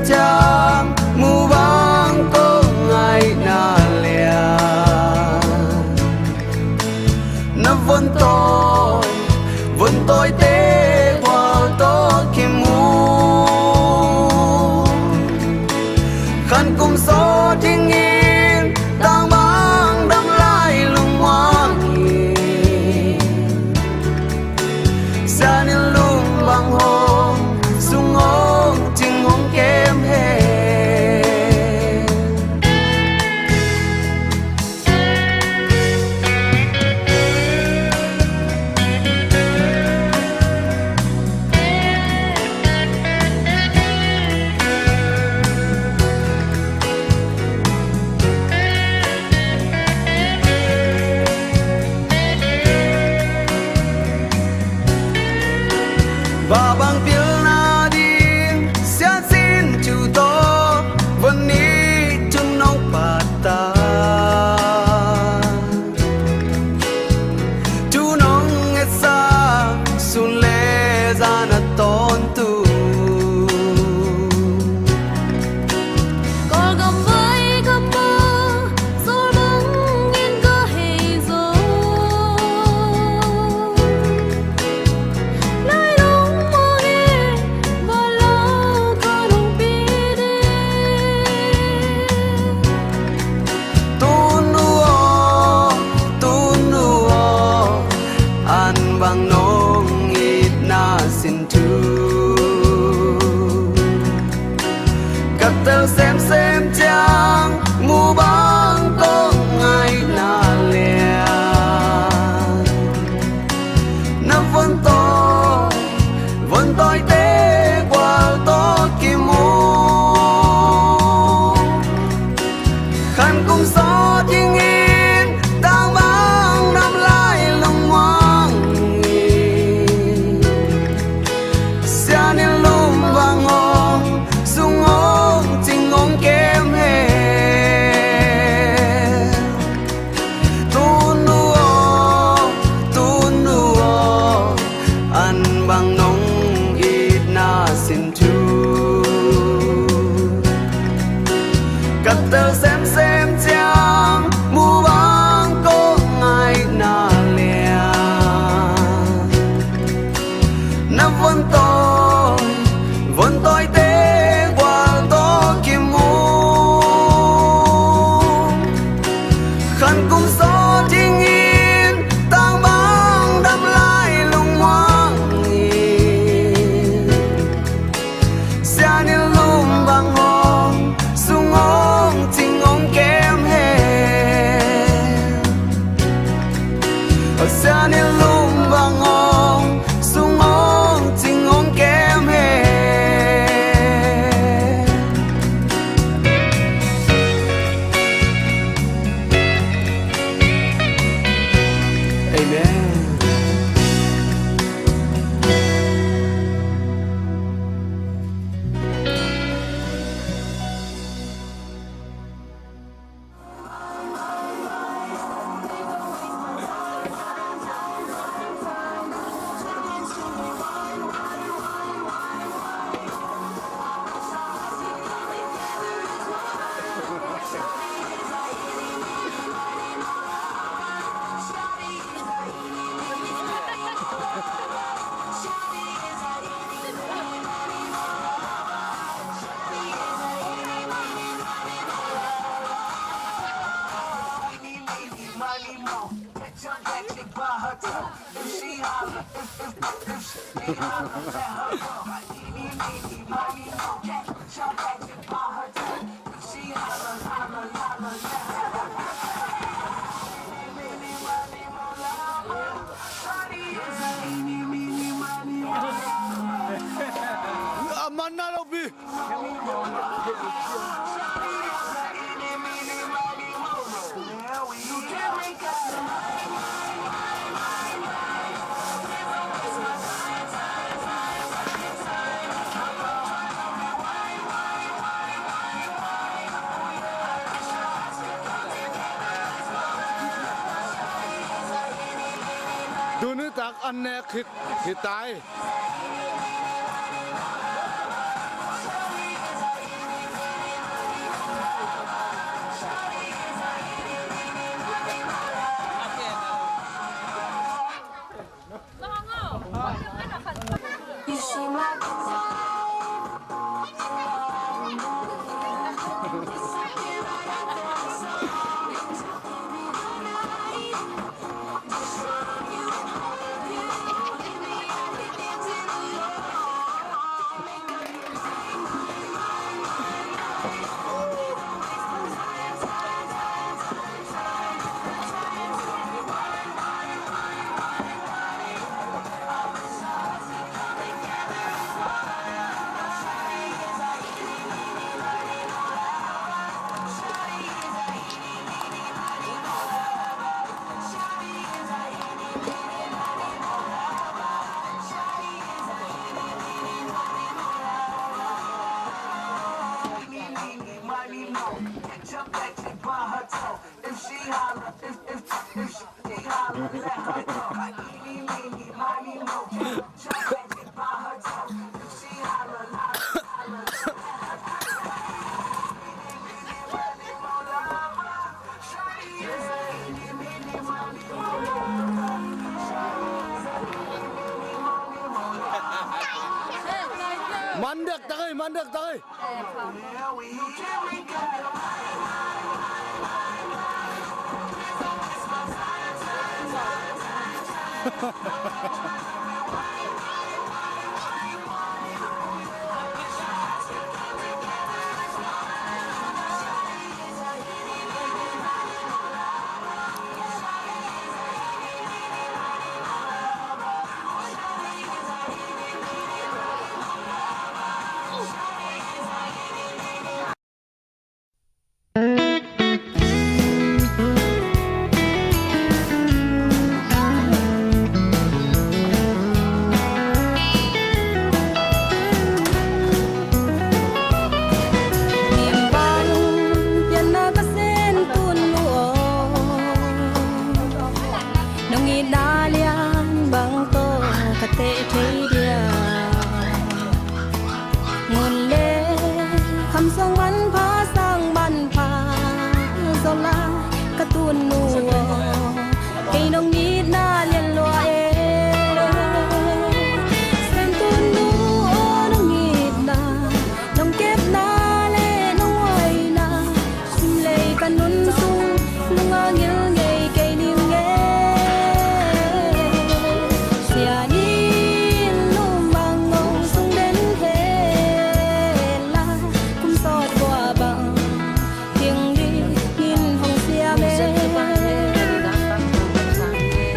chang mu vang có ngày na lìa nó vẫn tôi tê qua to kim mu khăn cùng gió thiên nhiên đang băng đâm lại lùng hoa xa nên lùng bằng hồn sung ống chừng hông kém hết xa nên lung bằng ong sung ong tình ong kém hè Amen. Mana lobi?ดูนี่จากอันแนกคิดตายMandek tagay, mandek tagay.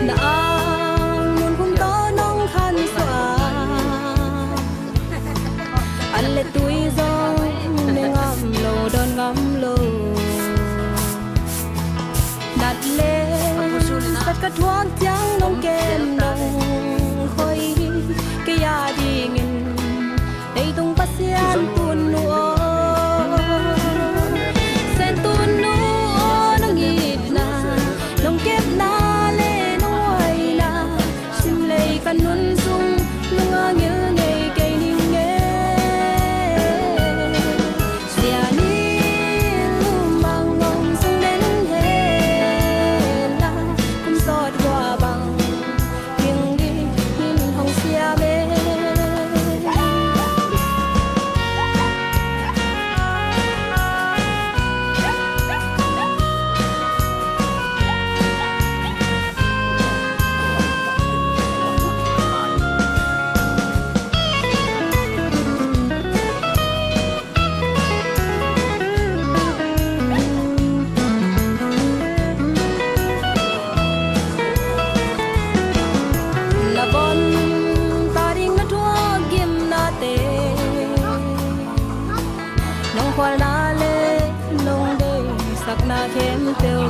nang mun kum to nong khan swa an le tui zong ne ngam lo don ngam lo đặt lên tất cả thuốc trắng nông kem nông khói cái ya đi nghìn đây tung bát xian tuôn nuo sen tuôn nuo nông nhịp na nông kép na lên nuôi na xin lấy căn nuôn dung nông nhớ ngày cây ninh nghe xia ni lum bang ngom sung đến hết la cũng sọt qua bằng tiếng đi nhìn hồng xia bên là bon ta đi ngắt hoa kim na tê nông khoa na lê nông đây sắc na khem tiêu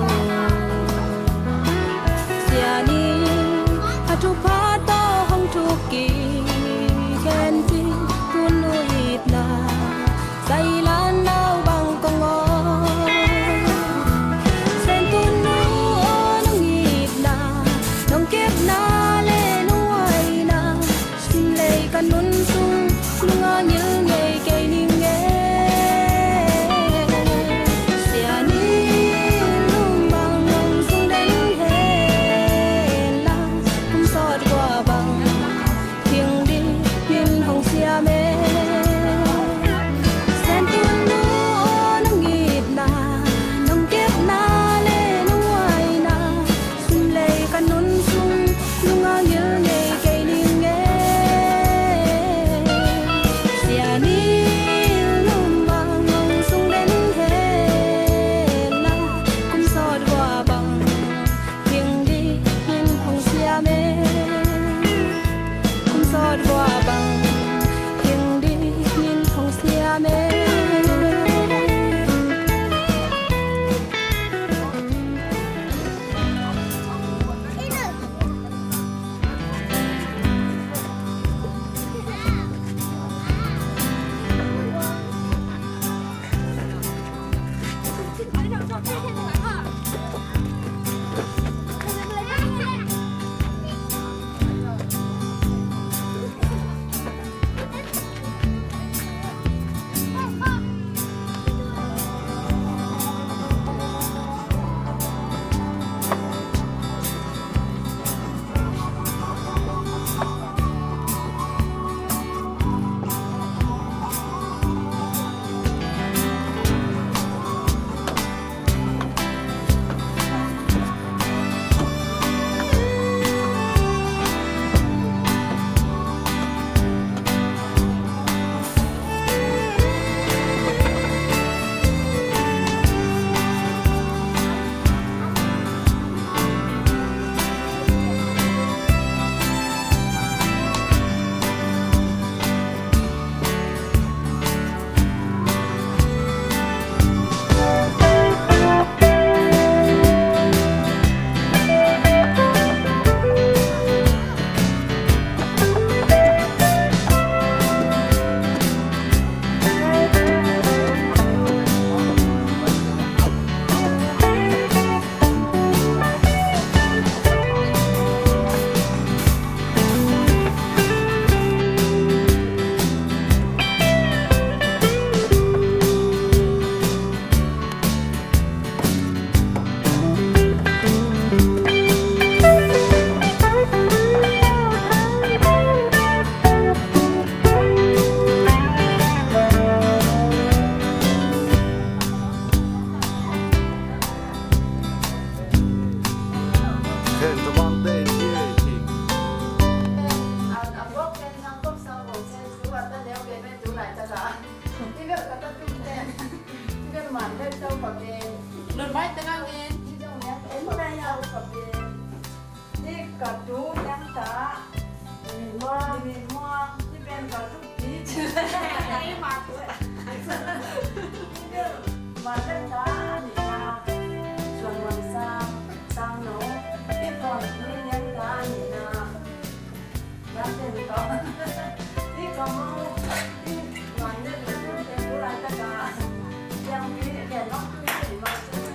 xia ni a tu pa to hong tu ki khen chi tuôn nuôi na say lan nao bằng công ngõ sen tuôn nuôi nông nhịp na nông kép na lên nuôi na xin lấy căn nuôn sung nung nhớ ngày cây ninh nghe xia ni lum bang ngom sung đến hết la cũng sọt กับจูยังตามีม่วงที่เป็นกับทุกทีไม่มาด้วยมาเล่นตานี่นะส่วนวันสร้างหนูที่ก่อนนี่ยังตานี่นะยังเป็นต่อที่ก็มองที่วันนี้เป็นผู้ร้ายตายังมีแก่น้องที่มาซื้อ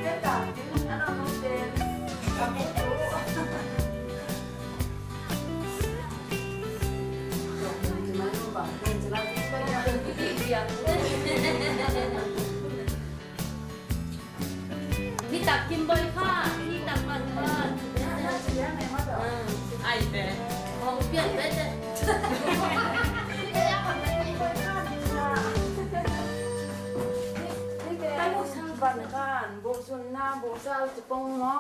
เจ้าจ๋าที่นั่นเราต้องเป็นกับแม่จูพี่ตักกินบ่อยค่ะพี่ตักมันค่ะไอ้แม่ของเปลี่ยนไปจ้ะถ้าลูกช่างบันกันบุกสุนนาบุกเจ้าจะปงน้อง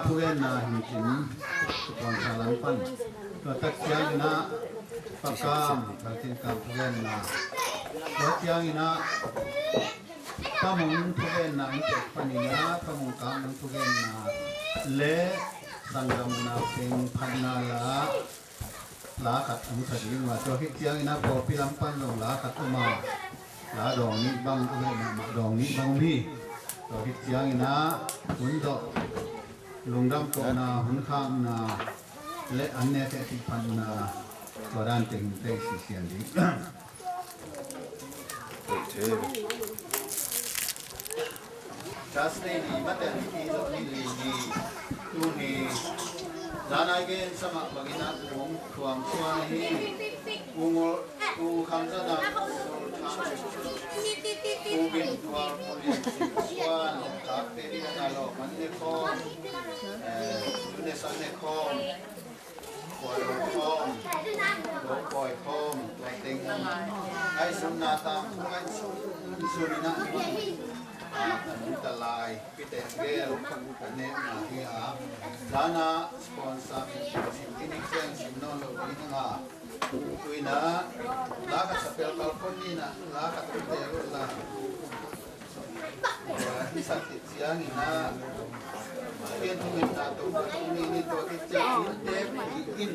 ผู้เล่นนาหินจินก่อนชาลันปันตัวตักยางนะปากกาทางเส้นการผู้เล่นนาตัวยางนะปมุนผู้เล่นนาอินเตปนินะปมุนกามันผู้เล่นนาเละสังกรรมนาเป็นพันนาลาขัดอันสัดีมาตัวยางนะพอพิลัมปันลงลาขัดมาลาดองนี้บางผู้เล่นนาดองนี้บางพี่ตัวยางนะหุ่นดอกลงดำตัวนาหุ่นข้ามนาและอันเนี้ยแต่ที่พันนาตัวด้านเต็งได้สีเสียงดี Justin ni matan ni zo ni li ni tu ni dana gen sama bagina ung tuang tuang hi ungol u khamsa da ubin tuang polin swan ka peri na lo manne ko ne sanne ko koi khom lo koi khom to ting ai sunna ta ai surina talai piten gel kane na hiya dana sponsor sinik sen sinon lo ina tuina la ka sapel kalpon ni na la ka tutero la isa siang ina kian tungin na to ni to kitcha de in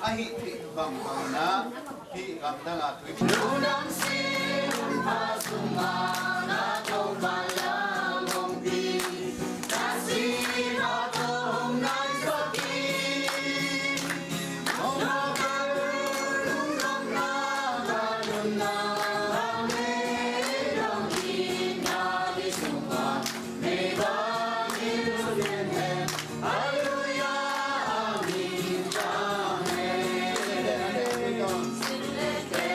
ahi bang bang na hi kamdang atwi unang sin pasuma na to bala mong di kasi na to nai so di mong na lung na lung na me dong di na di suma me ba ni lu den he hallelujah amin amen sin le te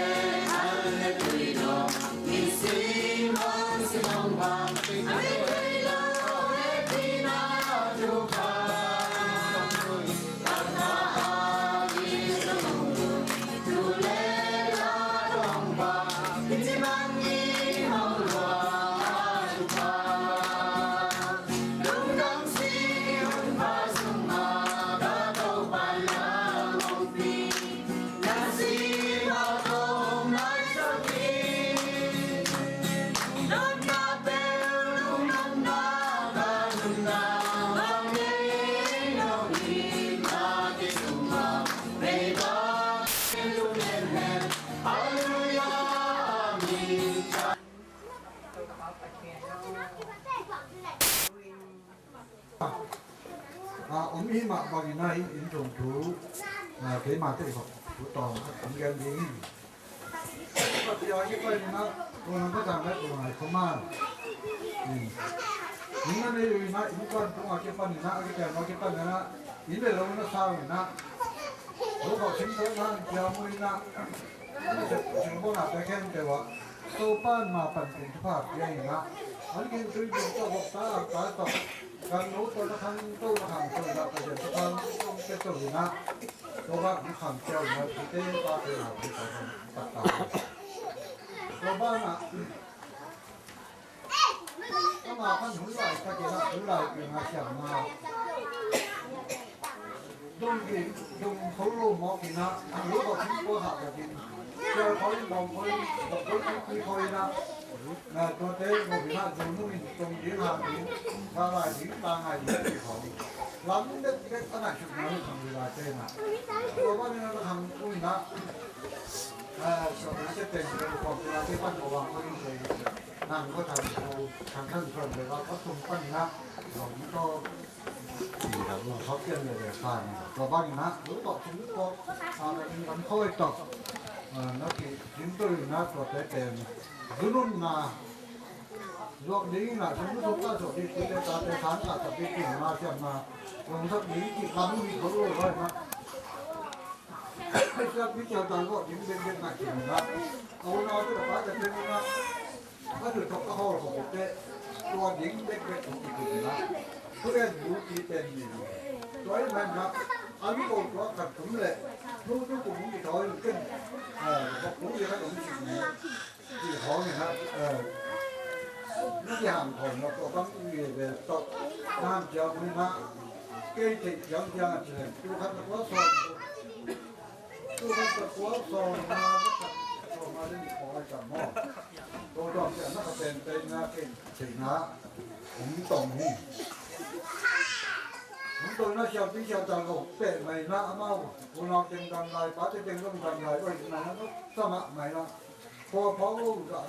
hallelujah ni simon simon ba ông hi mà bao nhiêu nay in trồng chú cái mà cái học chú tòng cũng gần gì bây giờ cái coi nó còn có rằng đấy còn không mà những cái này nó in con cũng ở cái phần nó cái kèm nó cái phần nó in về lâu nó sao vậy nó lúc học sinh tới nó giờ mới nó chúng con là cái khen cái what số ban mà phần tiền pháp cái gì nó anh cái tôi dùng cho học ta cái tậpการรู้ตัวละครั้งตู้ละครั้งตัวละประเดี๋ยวทุกครั้งต้องเป็นตัวนะตัวว่ามันขังเจ้าเนี่ยที่เต้ตาเป็นหลักที่เขาตัดตาตัวบ้านอ่ะก็มาพันหุ่นไหลก็เกี่ยวกับหุ่นไหลเป็นมาเฉียงมาดุงกินดุงเขาลูกหมอกินนะอันรู้ก็ทิ้งตัวหักจะกินเจ้าเขายังบอกเขาบอกเขาที่คอยนะตัวเต้บอกว่าตรงนู้นตรงยืนห่างยืนทางไหนยืนทางไหนยืนที่เขาหลังเด็กขนาดชุดนั้นทำเวลาเต้นะตัวบ้านนี้เราทำอุ้ยนะสมัยจะเป็นความเวลาที่บ้านเราวางไว้เลยนั่งก็ทำเขาทางข้างส่วนเลยว่าเขาตรงปั้นนะเราก็เราเขาเกี่ยงเลยผ่านตัวบ้านนะรู้ต่อถึงก็อะไรมันค่อยต่อนักกินตัวนะตัวเต้Dulu na, lúc đấy là chúng tôi có chỗ đi chơi để ta để khán giả tập đi tìm mà xem mà còn thật đấy thì lắm thì có rồi thôi mà bây giờ bây giờ toàn gọi những bên này thì là câu nói tức là phải là bên nó có được có cái hồ của một cáiตัวnhững bênของอีกคนนะเพื่อนรู้ที่เป็นอยู่ร้อยมันนะอันนี้ผมก็ขัดผมเลยรู้ผมมีถอยขึ้นผมจะให้ผมสิ่งนี้ที่ของเนี่ยนะnhững hàng còn nó có các người về tộc nam giáo mới mà cái thịt giáo gia thì tu khách quá son tu khách quá son mà nó mà đến khỏi cả mỏ tôi đọc sẽ nóเป็นเป็นนะเป็นสิ่งนะผมตรงนี้ผมตัวน่าเชื่อพี่เชื่อจังก็เป็ดใหม่นะมาคุณเราเป็นกันไรป้าจะเป็นต้องกันไรก็อีกนั้นก็สมัครใหม่ละพอเขาก็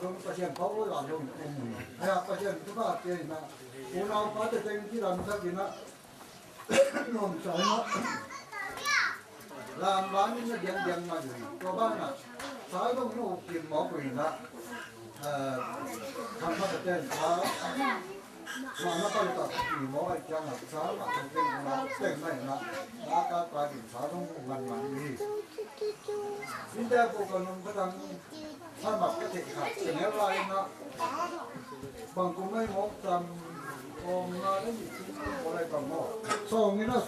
ลงประเทศเขาก็หลั่งลงให้ประเทศทุกประเทศนะคุณเราป้าจะเป็นที่เราไม่ได้นะนมใส่นะลามร้านนี้เดียงมาอยู่ตัวบ้านน่ะสายต้องนู่กินหมอปุ๋ยนะทำมาแต่เต้นช้า mà nó phải tập thì nó phải trang hợp xã mà không tên nó tên này nó các bài kiểm xã trong gần đi nhưng ta cũng còn có đang thay mặt cái thể khác thì nếu lại nó bằng cũng mấy món tầm còn nó đến gì cũng lại còn một xong cái nó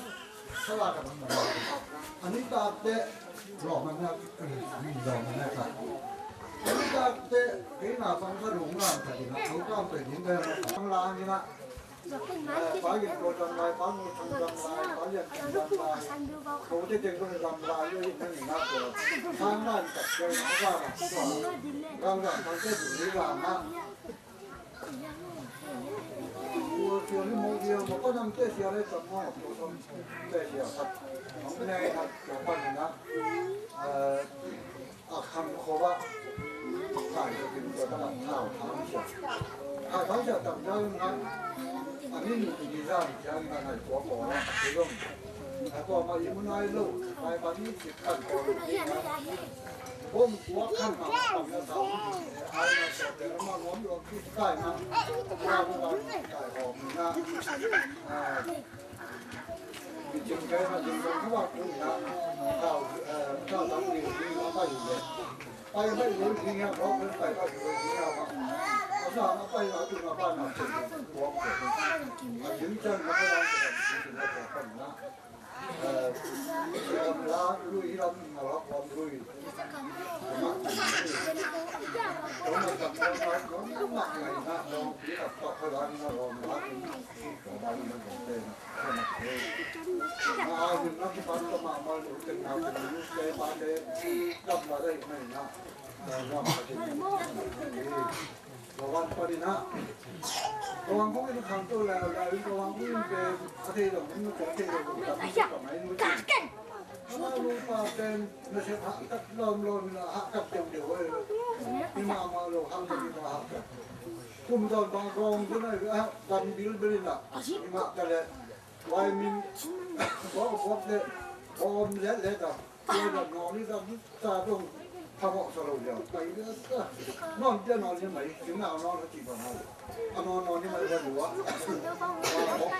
sẽ là cái vấn đề anh ấy ta để lọ mình ra mình lọ mình ra cả anh ấy ta để cái nào xong sẽ đúng làm thì nó thấu cao từ những cái nó là như vậy phải dịch cô trần lại phải một trăm trăm lại phải dịch trăm lại cô chỉ tiền con trăm lại với những cái nào của sáng nay tập chơi nó ra là đang làm thằng cái gì làm á kiểu như một điều mà có năm cái gì đấy tầm hoa của tôi cái gì thật hôm nay là của mình đó khăn khô bác phải được tìm được các bạn thảo tháo sợ tầm ra nó anh ấy nhìn thì ra thì ra là này của bỏ đúng không còn mà ý muốn nói lâu ai bán những chuyện khăn khô hôm quá khăn mà tầm ra tháo ai mà sợ thì nó mà ngón được cái mà ra nó cài hòm ra thì chừng cái mà chừng các bạn cũng là thảo tầm gì nó phải vậy ai phải muốn đi nghe nó phải phải đi nghe mà sao nó phải nói chung là ban nào chừng của đứng chân nó phải làm cái nó phải phần đó lá lui lắm mà nó còn lui nó mặc này nó chỉ là tập thời gian nó còn lá cũng bao nhiêu nó tên mà ai nó cái bán cái mà được từng nào từng cái bán cái đâm vào đây này nó làm cái rồi quan phải đi na rồi quan cũng cái thằng tôi là rồi quan cũng về thế rồi nó có thế rồi nó tập máy nó luôn mà tên nó sẽ hạ cắt lom là hạ cắt đều rồi nhưng mà rồi hàng gì mà hạ cắt cùng rồi bằng gong cái này làm bill là nhưng mà cái này vài mình có cái ôm lẽ đó tôi là nó đi ra ta luôn thằng họ sao rồi vậy nó chưa nói như vậy chứng nào nó chỉ còn nó như vậy là đủ á nó bóc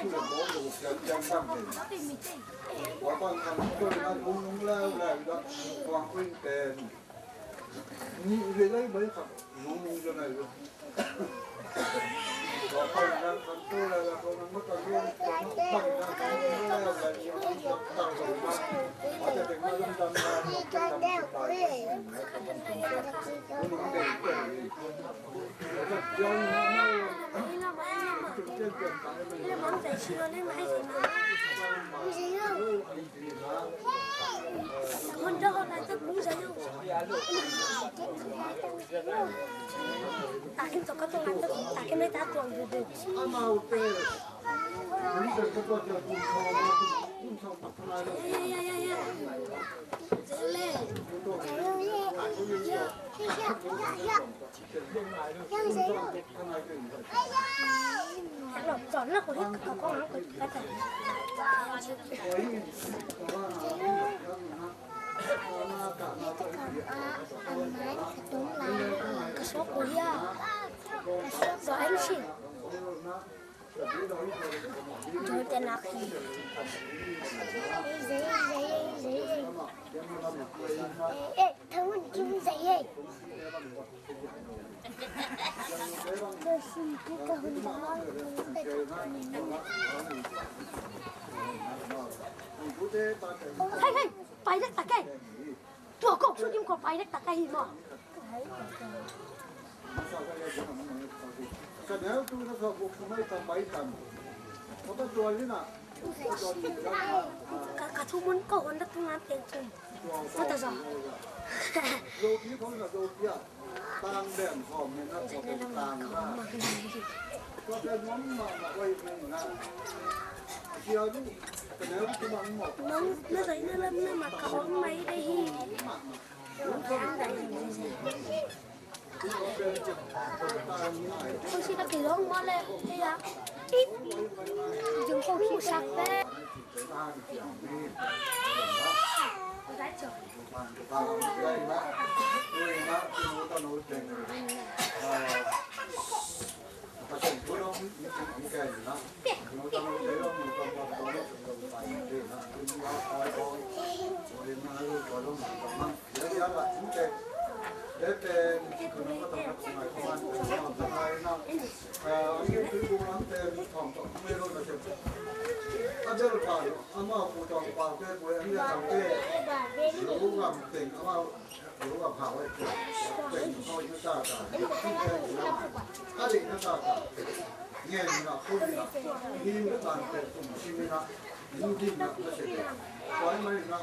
được chân tăng thì quá con thằng tôi là muốn leo đó hoàng quyên tiền như vậy đấy mới thật muốn cho này luôn có phần đang phần tôi là con mất toàn luôn bằng ra cái leo là nhiều cái tăng rồi mà có thể thành ra lâm là một cái tầm bài nó để rất giống nó trên tiền tại mình món phải chưa lên hay gì mà con đâu là tôi cũng sẽ đâu tại cái có tôi ăn tại cái mấy ta tuồng được màu tê mình sẽ có cho cùng thò chọn nó của hết cả con nó của cái thằng cái số của ya rồi anh xin rồi tên là gì ê thằng mình kim giấy ấy tôi xin cái cơ hội đó hey hey phải đất tạc cây chùa cậu xuống kim còn phải đất tạc cây mà cái nếu tôi nó sao buộc mấy tầm mấy tầm có cái chùa như nào cả thu muốn cầu con đất không ăn tiền chơi có tại sao đồ kia không là đồ kia tăng đèn hòm nên nó có cái tăng ra có cái món mà quay mình là kia chứ nếu cái món một nó thấy nó lâm nó mà có mấy đây không xin cái đó mà lên đây à ít dùng không khí sạch đấy đấy trời แก่อยู่นะเราต้องใช้เรามีความพร้อมต้องไปด้วยนะคุณเราคอยคอยเรียนมาลูกก็ต้องทำมั่งเดี๋ยวยันละถึงแก่เด็กเป็นคือน้องก็ต้องรับสมัยของมันต้องสมัยนะอันนี้คือดูน้ำเต็มของต้องไม่รู้จะเจ็บอาจารย์ป่าวอาม่าผู้จองป่าวเจ้าผู้อันนี้ทำเจ้รู้ว่าเต็งอาม่ารู้ว่าผ่าไว้เต็งเขาอยู่ตาตาที่แก่อยู่แล้วถ้าเด็กตาตาเงี้ยนี่นะคนนี่นะยิ่งก็ตามเป็นตุ่มชิมินะยิ่งยิ่งนะไม่ใช่ไว้ไม่นะ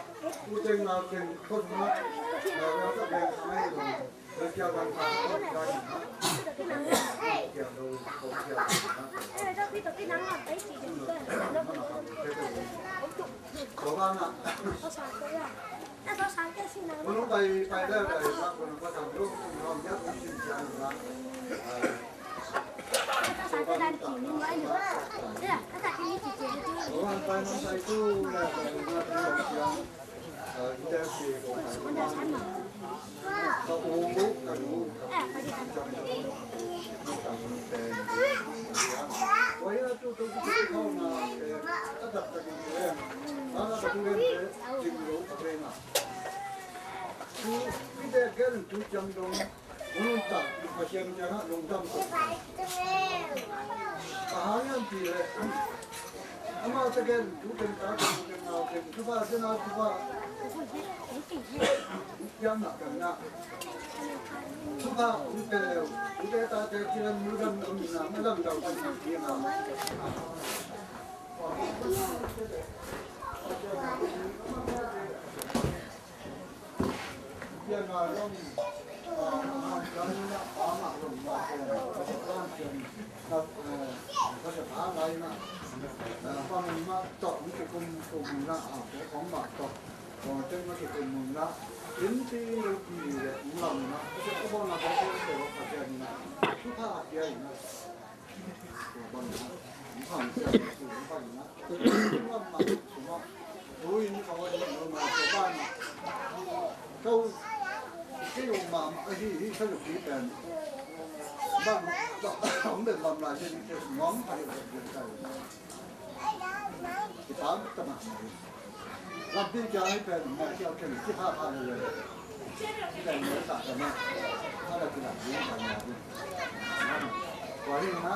ผู้เต็งนะเป็นคนนะเราจะเป็นไม่รู้เรื่องเกี่ยวกับการทำการนะเกี่ยวกับผมเกี่ยวกับขอบ้านนะคนไปได้เลยนะคนก็ทำรูปทำยักษ์ชิ้นยันนะวันไปมันใส่ตู้แล้วก็มาทำอย่างเจ้าสีของก็โอ้โหกระดูกจำได้แต่วันนี้ตู้ตู้ที่เข้ามาก็ตัดตะกี้เลยแล้วก็ตู้เล่นจริงรู้เลยนะตู้ที่เด็กกันตู้จำตรงนู้นตัดมาเชื่อมจะนะลงจำตรงอาหารยังดีเลยอามาตะกี้ตู้เป็นตาตู้เป็นนาเป็นทุกบ้านจะนาทุกบ้านยังหนักกันนะทุกบ้านอุเตลอุเตตาเตจิรันมุรันอมินาไม่ลำดาวกันที่นายังมาลงยังนะอามาลงมาเป็นร้านเชิญครับเขาจะหาอะไรนะฟังมาต่อมิตรกุมกุมนะของบาทต่อเจ้ามาที่กุมนะยินดีลูกมีเลยมุลนะเขาจะบอกนะเขาจะเดี๋ยวเขาจะนะทุกท่าเดียวนะบนนะผ่านเส้นสูงไปนะว่ามาสมมติรู้ยินเขาว่าจะมาที่บ้านนะเขาที่ลงมาไอ้ที่เขาอยู่ที่เป็นบ้านของเด็กลำลายเช่นนี้จะง้อมไปเลยเดินไปที่ถามตำหนักรับที่จะให้เป็นแม่ที่เอาเข็มที่ผ้าผ้าเลยที่เป็นเนื้อสัตว์นะถ้าเราจะหลับยิ้มกันนะวันนี้นะ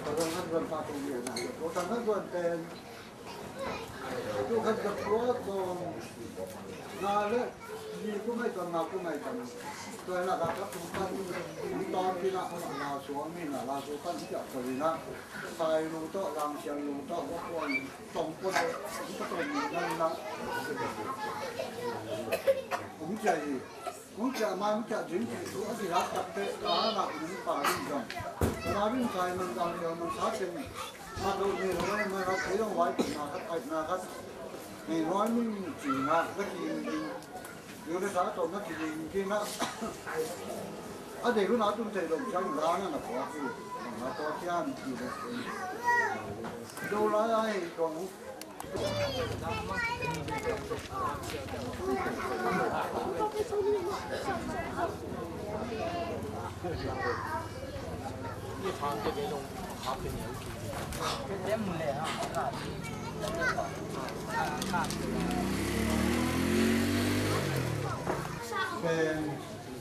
เราต้องทำเรื่องปาตรงนี้นะเราทำเรื่องเป็นทุกขั้นตอนตรงงานเลยมีก็ไม่ทำงานก็ไม่ทำตัวนั้นนะครับทุกท่านตอนที่เราเราสวมนี่นะเราสวมที่จะตัวนี้นะใส่ลูกโต๊ะรางเชียงลูกโต๊ะก็ควรตรงคนก็ตรงนั้นนะผมจะมาผมจะถึงที่ตัวที่รักกับเด็กร้านหลักหนึ่งป่าดิ้งจังร้านดิ้งใจมันกำเดียวมันชัดเจนมาดูนี่เราไม่มาเราต้องไว้ถึงนะครับไอ้นะครับนี่ร้อยมิ่งจีนะก็จีอยู่ในสายตรงนั้นจีจริงนะอันเด็กรุ่นน้าตุ้มเตะลงช่างร้านนั่นนะพ่อคือมาตัวที่อันอยู่ในดูร้านไอ้ตรงนี่ทางจะไปลงพับเป็นอย่างนี้เป็นเต็มเลยฮะเป็น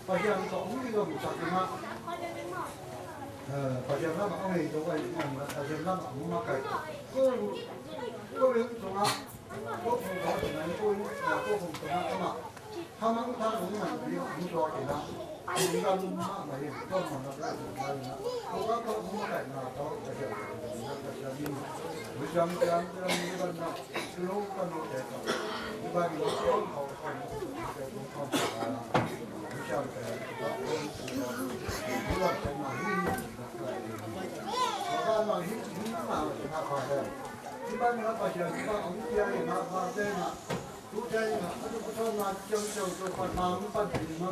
พยายามสองที่เราบุกจับมาพยายามทำเอาให้ตัวไอ้นี่นะพยายามทำเอามาไก่ก็เรื่องตรงนั้นก็คงเขาตรงนั้นก็ก็คงตรงนั้นก็มาถ้ามันถ้าหนูมันมีมีตัวเองนะมีการมาไม่ก็มันก็ได้นะเขาก็มาไก่มาเขาจะจะมีวิจารณ์การมีกันนะรู้กันรู้แต่ก็บางทีเขาเขาวิจารณ์แต่ก็รู้ว่าจะมาที่เขามาที่นี่มาที่เขาที่บ้านเราประชาชนองค์ใหญ่มาพาเดินมาทุกใจนะทุกคนมาเจ้าปัญหาปัญหา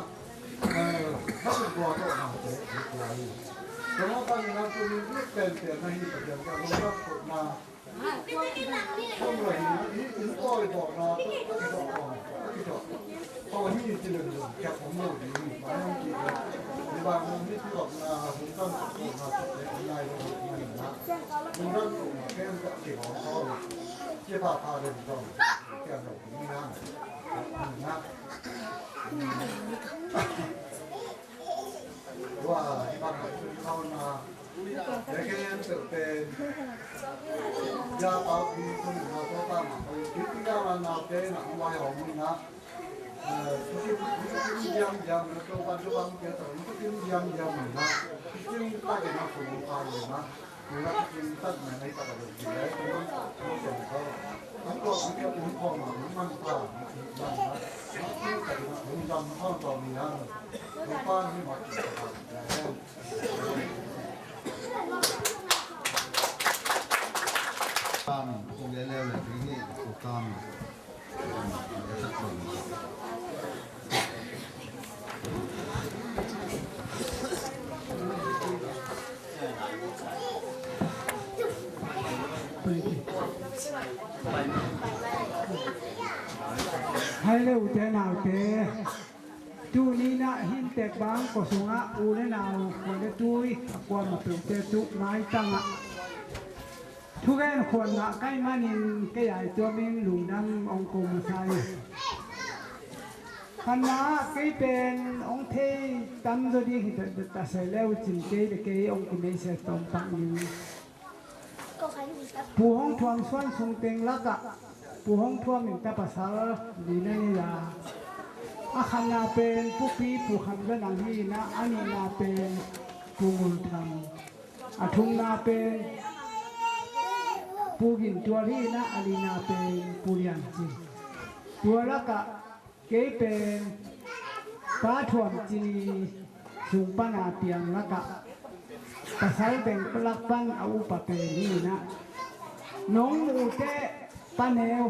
ถ้าเป็นตัวก็มาเจอ Kalau kami nak tulis pen nanti kerja kalau nak na, semua ini kau itu na, kau ini jelas jak kamu ini, mana kita, di bawah ini tu na, bukan na, naik na, bukan tu na, kan tak kira kau, siapa pada itu, kan tu ini na. Wah, di mana kau na, mereka tu pen, jauh di sana kau tak mahu, kita mana pen nak mahu orang na, jam tu kan kita, jam na, kita tak kena pun kau na, kita tak mana tak ada dia, kita kau, aku kita pun kau mana tak, kita pun jam kau tahu ni na, lupa ni macam apa. Kami lele ini kami hai leu thế nào thế chú ni na hin tẹt bang có xuống á u thế nào còn cái túi qua một trường tê tụ mái tăng ạทุกแก่คนละใกล้มานินใกล้ใหญ่ตัวมิงหลุมน้ำองค์กรมไทยคณะใกล้เป็นองค์เทตั้มตัวดีแต่เสร็จแล้วจินเกย์เกย์องค์กุเมเสตอมปังอยู่ผู้ห้องทวงส่วนทรงเต็งลักอะผู้ห้องทวงหนึ่งตาภาษาดีนั่นนี่ละอาคณะเป็นผู้ปีผู้คำเรื่องนี้นะอันนี้นาเป็นผู้มุลธรรมอาทุงนาเป็นปูกินตัวที่นะอาลีนาเป็นปูเรียนจีตัวละกะเก๋เป็นป้าถ่วมจีสุงปนาเปียงละกะภาษาเป็นปลักปันเอาปะเป็นนี่นะน้องมูเตปาเนว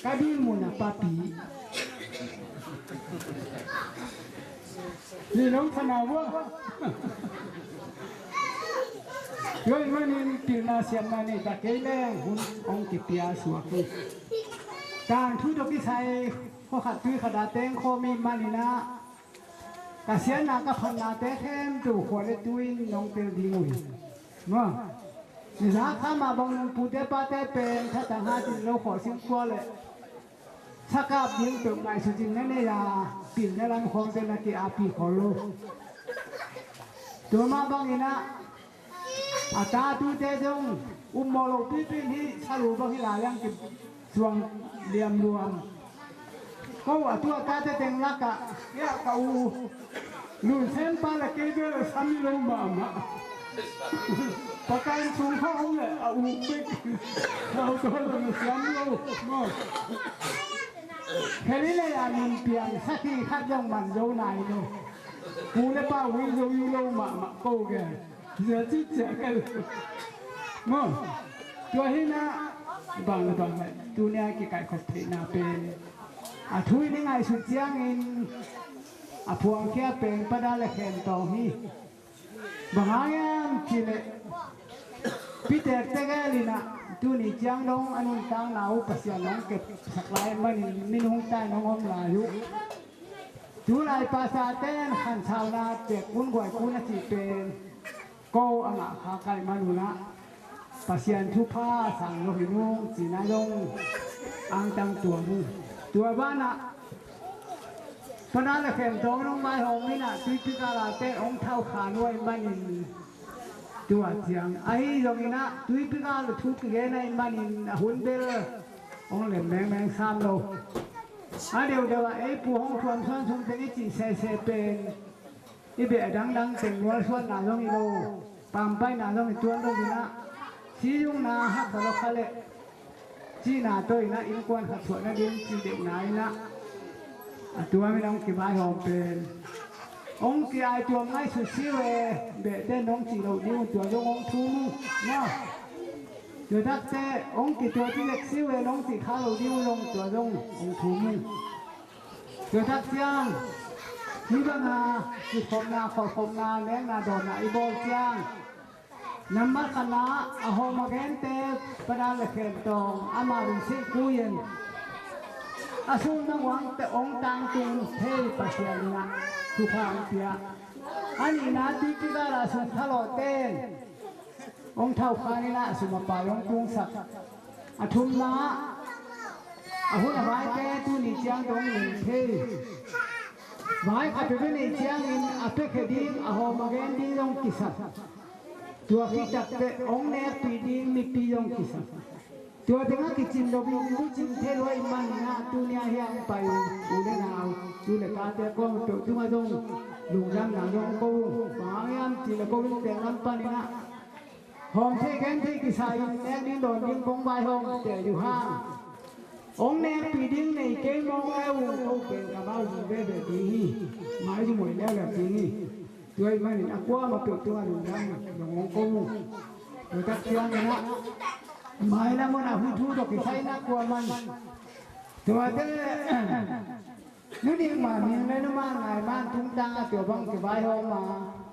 กะบิมุนะปาปีนี่น้องธนาวะย้อยมันนี่ปีนาเสียมันนี่ตะเกียแรงหุ่นองค์กิเปียสวกุการทุดพิสัยเขาขัดตุยขดาเต็งโคมีมันนี่นะกะเสียนากับพันนาเตแทมตู่ขวดตุยน้องเตลดีงุยมั้งนี่นะข้ามาบังลงปูเตปาเตเป็นถ้าต่างหาจิเราขอสิ่งกว่าเลยสักกับยิงตึกใหม่สุจินนั่นเองยาปีนในลำคลองเป็นนักกีฬาปีขอโลตัวมาบังนี่นะอาตาตูเตจงมอลปีปีนี้สรุปว่าที่หลายอย่างกิบสวงเลียมรวมก็ว่าตัวตาเตเต็งลักกะเนี่ยเขาลุนเส้นปลาละเกเบอร์สามีลงมาประกันสูงเขาเลยเอาอุบิดเขาตัวลงสามโลมั้งแค่นี้เลยอันมันเปลี่ยนสักทีขัดย่องมันโยนายเนาะกูเลยป้าวิ่งโยยูลงมาโก้แกเสียจิตเสียกันมั้งตัวที่น่ะบางตัวเนี้ยกี่ไก่ขดเพน่าเป็นทุยนี่ไงสุดเจียงอินพวงแค่เป็นประดาเลเข็นตองฮีบางอย่างที่เลยพิเศษแต่แค่ลีน่ะตัวนี้เจียงลงอันนี้ตั้งหนาวปัสยาน้องเก็บสักลายมันมินหงใต้น้องอมลายุตัวลายภาษาเต้นขันชาวนาเจ็บคุ้นกว่าคุ้นจีเป็นก็อ่างขาไก่มานุนะปัสยานทุพาสั่งโลหินุงจีนายงอังตังตัวมูตัวบ้านน่ะพนันละเข็มตรงน้องไม้หงนี่น่ะตุยตุกาลาเต้องเท้าขาหน่วยมันตัวเจียงไอ้ตรงนี้นะตุยตุกาลทุกเกณฑ์ในมันหุ่นเบลองเหลี่ยมแมงซ้ำเราเดี๋ยวไอ้ผู้ห้องทวนส่วนชมเป็นจีเซเป็นอีเบะดังเต็งวัวส่วนหนาตรงนี้เราปั๊มไปหนาตรงนี้ตัวตรงนี้นะชี้ยุงนาฮักตลอดเลยจีนาตัวนะอินกวนขัดสวนนั่นเองจีเด็กไหนนะตัวไม่ต้องกี่ใบหอมเป็นองค์กี่ไอตัวไม่สุดสิเวเบะเต้นน้องจีเราดิ้วตัวยงองทุ่งเนาะเดี๋ยวทักเต้องค์กี่ตัวที่เล็กสิเวน้องจีข้าเราดิ้วลงตัวยงองทุ่งเดี๋ยวทักเจียง ที่บ้านนาที่ผมนาขอผมนาเลี้ยงนาโดนนาอีโบจ้างน้ำมันคณะอาโฮมาเกนเตประดาเลเคนตองอามาวิสิกุยนอาสุนังวังแต่องตังตุงเทปัสยานะทุกางเปียอันนี้นาติจิดาราสุนทโลเตนองเท่าคานินะสุมาปายองตุงสักอาทุมนาอาหุ่นไว้เตตุนิจังตรงหนึ่งเทไว้ขัดไปในเชียงอินอาเปกดิ้งอาโฮมาเกนดิ้งลงกิสักตัวที่จับเตองเนกปีดิ้งมีปีลงกิสักตัวที่งั้นกิจินโดบินดูจินเทลอยมันนะตัวนี้เฮียงไปอุเลนาวตัวเล็กาเตะก้องตัวที่มาดงลุงยังหนังยองกูบางยามจีนกูวิ่งเตะลำปันนะห้องเทกันที่กิสัยแนกดิ้งโดนดิ้งกงใบห้องเตะอยู่ห้างองเนกปีดิ้งในเกมมองแล้วเขาเป็นกระเป๋าอยู่แบบนี้หมายถึงหมดแล้วแบบนี้ตัวมันนี่กว่ามาเปิดตัวลุงยังยองกูตัวตัดเชียงนะหมายแล้วมันหุ่นทูดอกใช้นักกว่ามันตัวเต้นู่นนี่มามีอะไรนู่นมาไงบ้านทุ่งตาตัวบังตัวใบหอมมา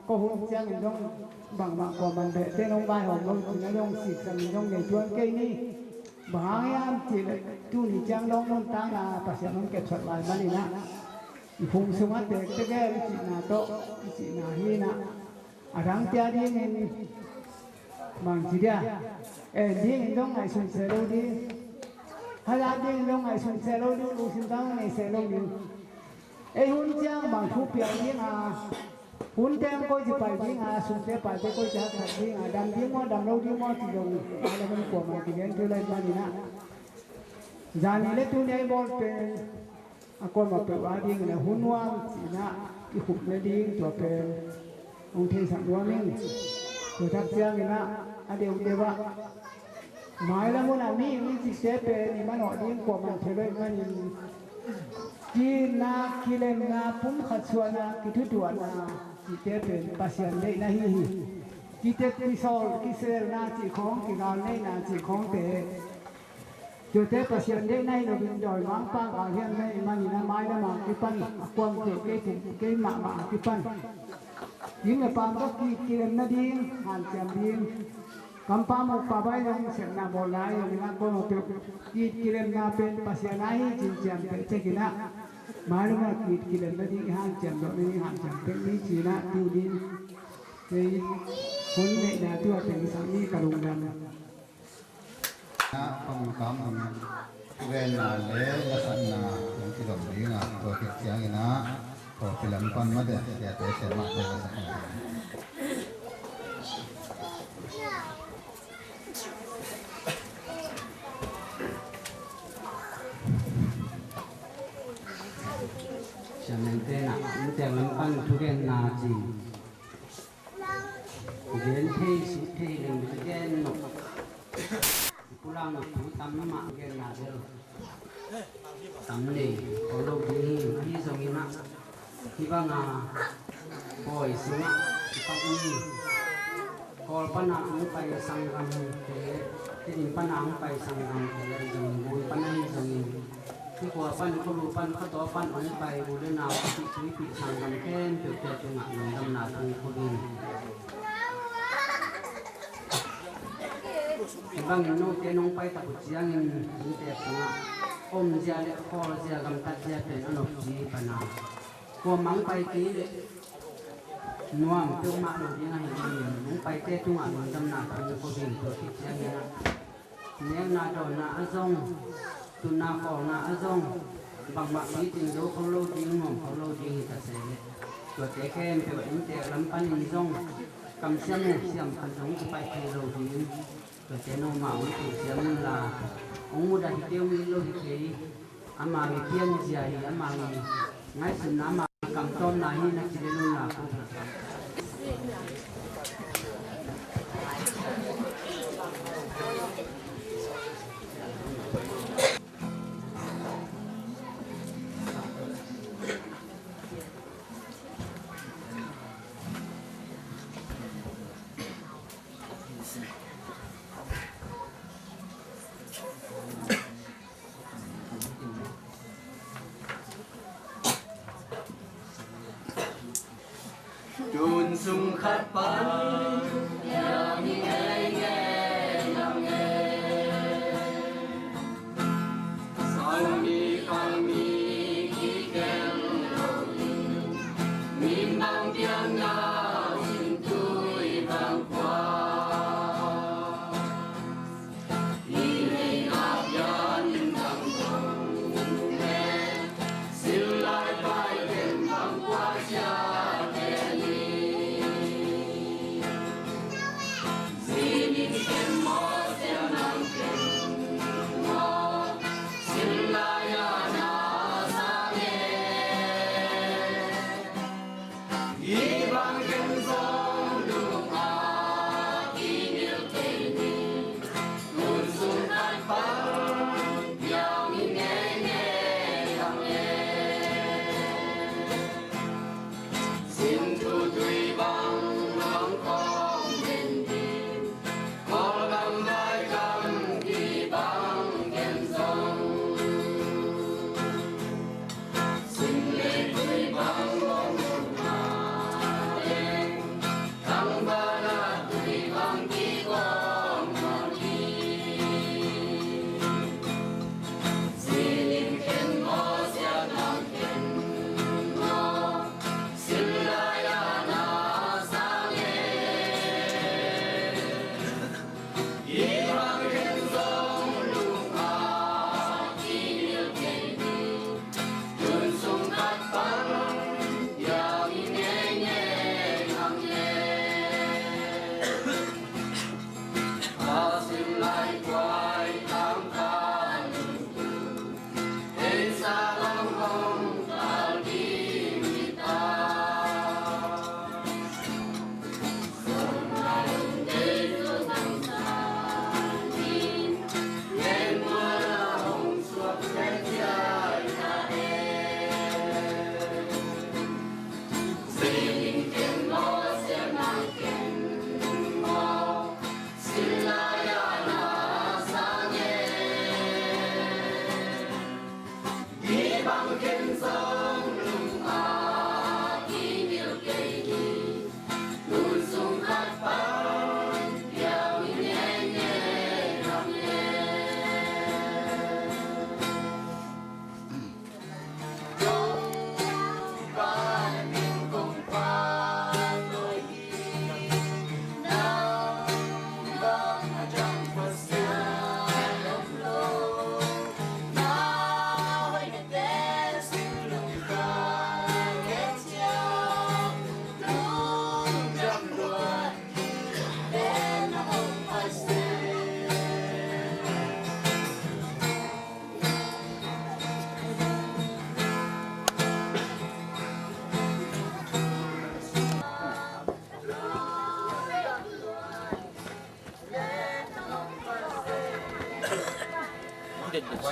ก็หุ่นเชียงต้องบังกว่ามันเต้น้องใบหอมลงถึงน้องสิกสันน้องใหญ่ชวนเกยนี่บางยามจีเลยตู้นี่จังน้องน้องตาหน้าปัสสาวะเก็บสดไว้มานี่นะพุ่งสมัติเด็กเด็กจีน่าโตจีน่าฮีนะรังเตียดีนี่บางทีเดียดีน้องไอ้สุนเสลดีฮาราดีน้องไอ้สุนเสลดีลูกสินตังไอ้เสลดีหุ่นจังบางทุกเปียดีนะหุ่นเต็มก็จะไปดีนะสุนเสไปเต็มก็จะขัดดีนะดำดีมั้งดำโลดีมั้งที่ลงอะไรมันกลัวมันที่เรียนที่ไรมาดีนะจานี่เล็กตัวนี้บอลเป็นคนมาเป็นว่าดีนะหุ่นว่างสีนะที่ขุดไม่ดีตัวเป็นองค์เทสังวามิงตัวทักเสียงนะอันเดียวเดียวว่าหมายแล้วมันมีสิเสพนี่มันหอดีกว่ามันเทเลยมันกินนากิเลนนาพุ่มขัดส่วนนากิทุตัวนากิเตเป็นปัสยันเลยนะฮีกิเตปิโซลกิเซลนาจีของกิกาเลยนาจีของเตจุดเตปัสยันเลยนะเราเป็นจอยมังปังอาเฮียนเลยมันนี่นะหมายแล้วมากิปันความเกิดเกยมากิปันยิ่งในปามก็กิเลนนาดีหันเสียงดีกำปามุกปะใบยังเสียงนาโบราณยังนักคนอุปกิเลนนาเป็นปัสยานาฮิจินเจียมเป็นเจกินะมาลูกนักกิเลนนาดีหันเจียมโดนี่หันเจียมเป็นนิจีนะดูดินในคนในนาตัวเป็นสามีกระดุมดำนะฟังคำเวลาเล่และสันนาอย่างที่เราเรียกตัวเสียงนะพอฟิลัมปันมาเด็ดเสียตัวเสียมาเด็ดสักหน่อยฉันเต้นมันแต่มันปั้นทุกอย่างนาจีเรียนเทสุเทหนึ่งเรียนหนุกผู้ล่างหนุกทำน้ำมันเรียนนาเดียวทำเลยเขาลงที่ที่สมินะที่บ้านนาบ่อยสุนัขที่ปักนี้กอลปนังไปสังกัมเทที่ดินปนังไปสังกัมเทจังบุญปนังจังที่กว่าปั้นเขารู้ปั้นเขาต่อปั้นอันไปบูเดนาวที่ชีวิตทางกันแค่เกิดจากจังหวะหนึ่งดำนาทางคนดินบางอย่างโน้ตเจน้องไปตัดเสียงเงินนี่แต่จังหวะอมเสียเล็กคอเสียกำตัดเสียเป็นอนุจีปนากลัวมังไปตีเลยน่วงตัวมาหนุ่มยังไงดีน้องไปเตะจังหวะหนึ่งดำนาทางคนดินตัวที่เสียงเงินเนี่ยนาโดนนาอซงตุนาขอนาอซงบางบางนี้จริงดูเขาโลจริงหอมเขาโลจริงแต่เสียตัวเตะแค่เป็นอินเตะลำปันอินซงกำเสียงเสียงพันสงไปเทโลจริงตัวเตะน้องมาวิถีเสียงลาองมุดาฮิเดียวมีโลหิตอามาวิเทียนเสียหิอามาวิง่ายสุดน้ำมากำต้นนาฮินักจิเรนุลาคุ sung khát bắn nhà mi nghe nghe nằm nghe sang mi khang mi kí kèm đầu mi mang tiếng na xin tôi vang qua y hình áp yan thăng thông nghe xin lại bài đêm vang qua cha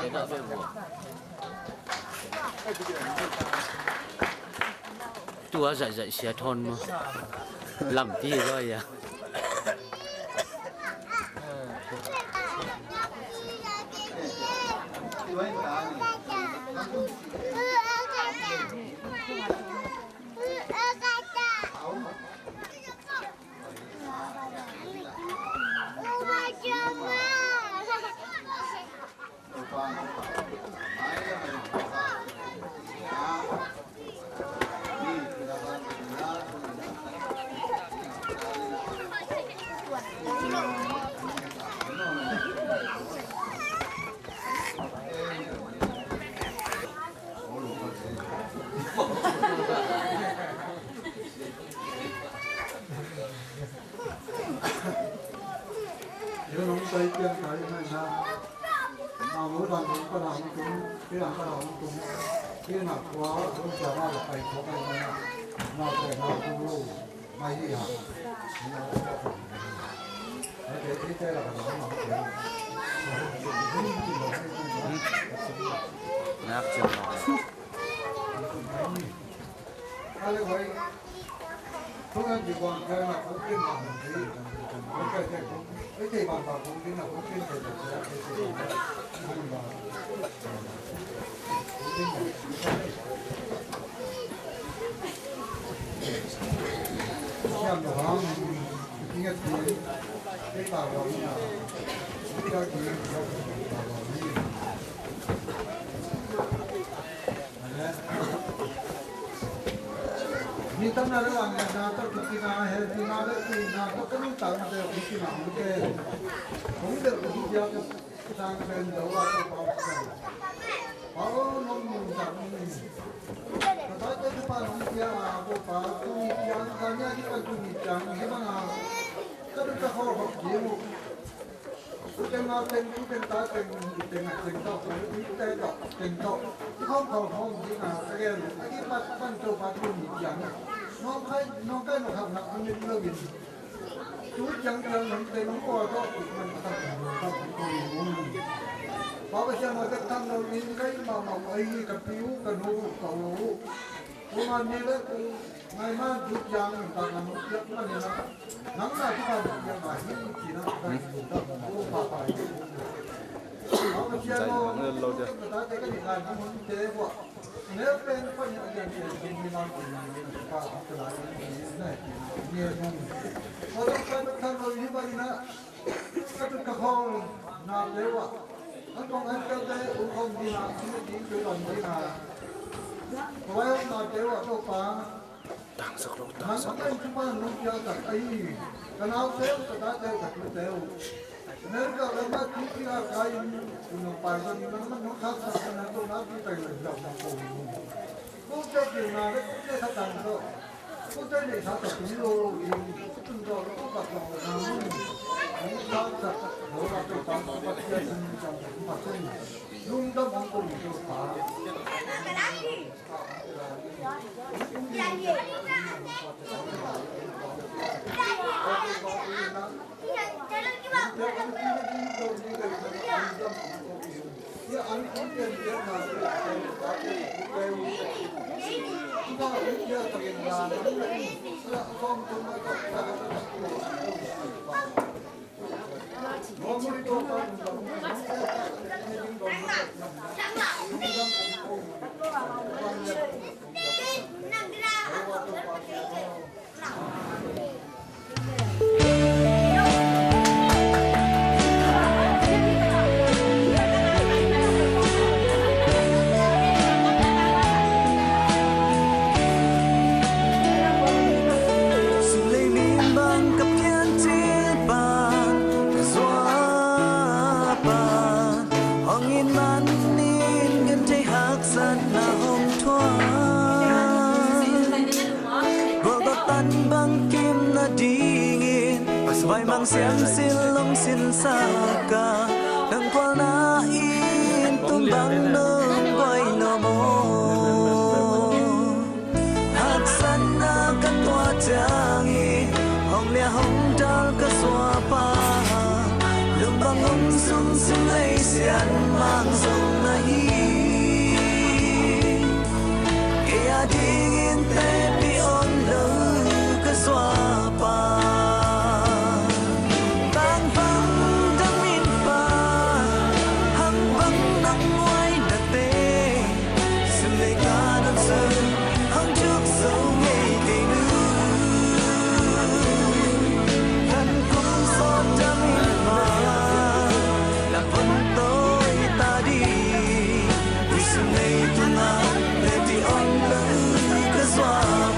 sẽ đỡ về buồn tua dạy xe thôn mà làm tí rồi à nếu nóng say tiên cái này sao mà mỗi lần cũng có làm cũng cái làm có làm cũng cái nào quá cũng chờ ra được phải có cái này nào phải nào cũng lâu mai gì hả cái là nó mà nát chưa cái vậy không ăn gì còn cái là cũng kiên làm gì cái thì bạn bảo cũng kiên là cũng kiên thì sẽ nhưng mà xem đồ hông thì nghe tiếng cái bảo đó là cái tiếng ni tâm na lang na to kina he kina le na to kanu ta na te kina ke không được cái gì đó sang bên đâu là to bảo nó muốn rằng nói tới cái phần kia là bộ phá tu yang cá nhân cái phần tu yang cái mà cái cái họ học gì một cái mà tên ta tên to tên to không gì nào cái phần tu phá tu yang nó cái nó học học như nó bị chú chẳng làm tên nó qua đó mình tập bảo bây giờ mà cái thằng nào nhìn cái mà ấy cái phiếu cái nô mà như thế ngày mai chút giang người ta làm một việc mà như thế nắng là cái phần việc mà những chỉ là cái tập bà phải bảo bây giờ nó người ta thấy cái gì làm cũng muốn thế quá nếu bên có những cái gì thì mình làm thì mình phải học lại này nhiều hơn có cái thằng nào như vậy nữa cái kho nào thế quá anh con anh kêu thế cũng không đi nào không chỉ cái lần đi nào quay ông nào kéo ở đâu phá hắn có cái chúng ta nó chơi cả ấy cái nào kéo cái đó kéo cả cái kéo nếu cái đó mà chỉ là cái nó phải rồi nó khác cái này tôi nói cái này là dòng sông cũng cho chuyện nào đấy cái thằng đàn đó cũng chơi để thằng tập trung lô thì chúng tôi nó cũng gặp lòng nào cũng sao thật nó là cái con vật chơi trong mặt chân luôn đó mong cùng cho phá Vai mang xem xin lông xin xa cả đằng qua na in tung băng nương quay nở mồ hạt san na cắt toa changi hồng lea hồng trao cả xóa pa lưng băng ông sung xin lấy xian mang sông na hi kia dingin te pi on lơ cả xóa pa Let the on love, 'cause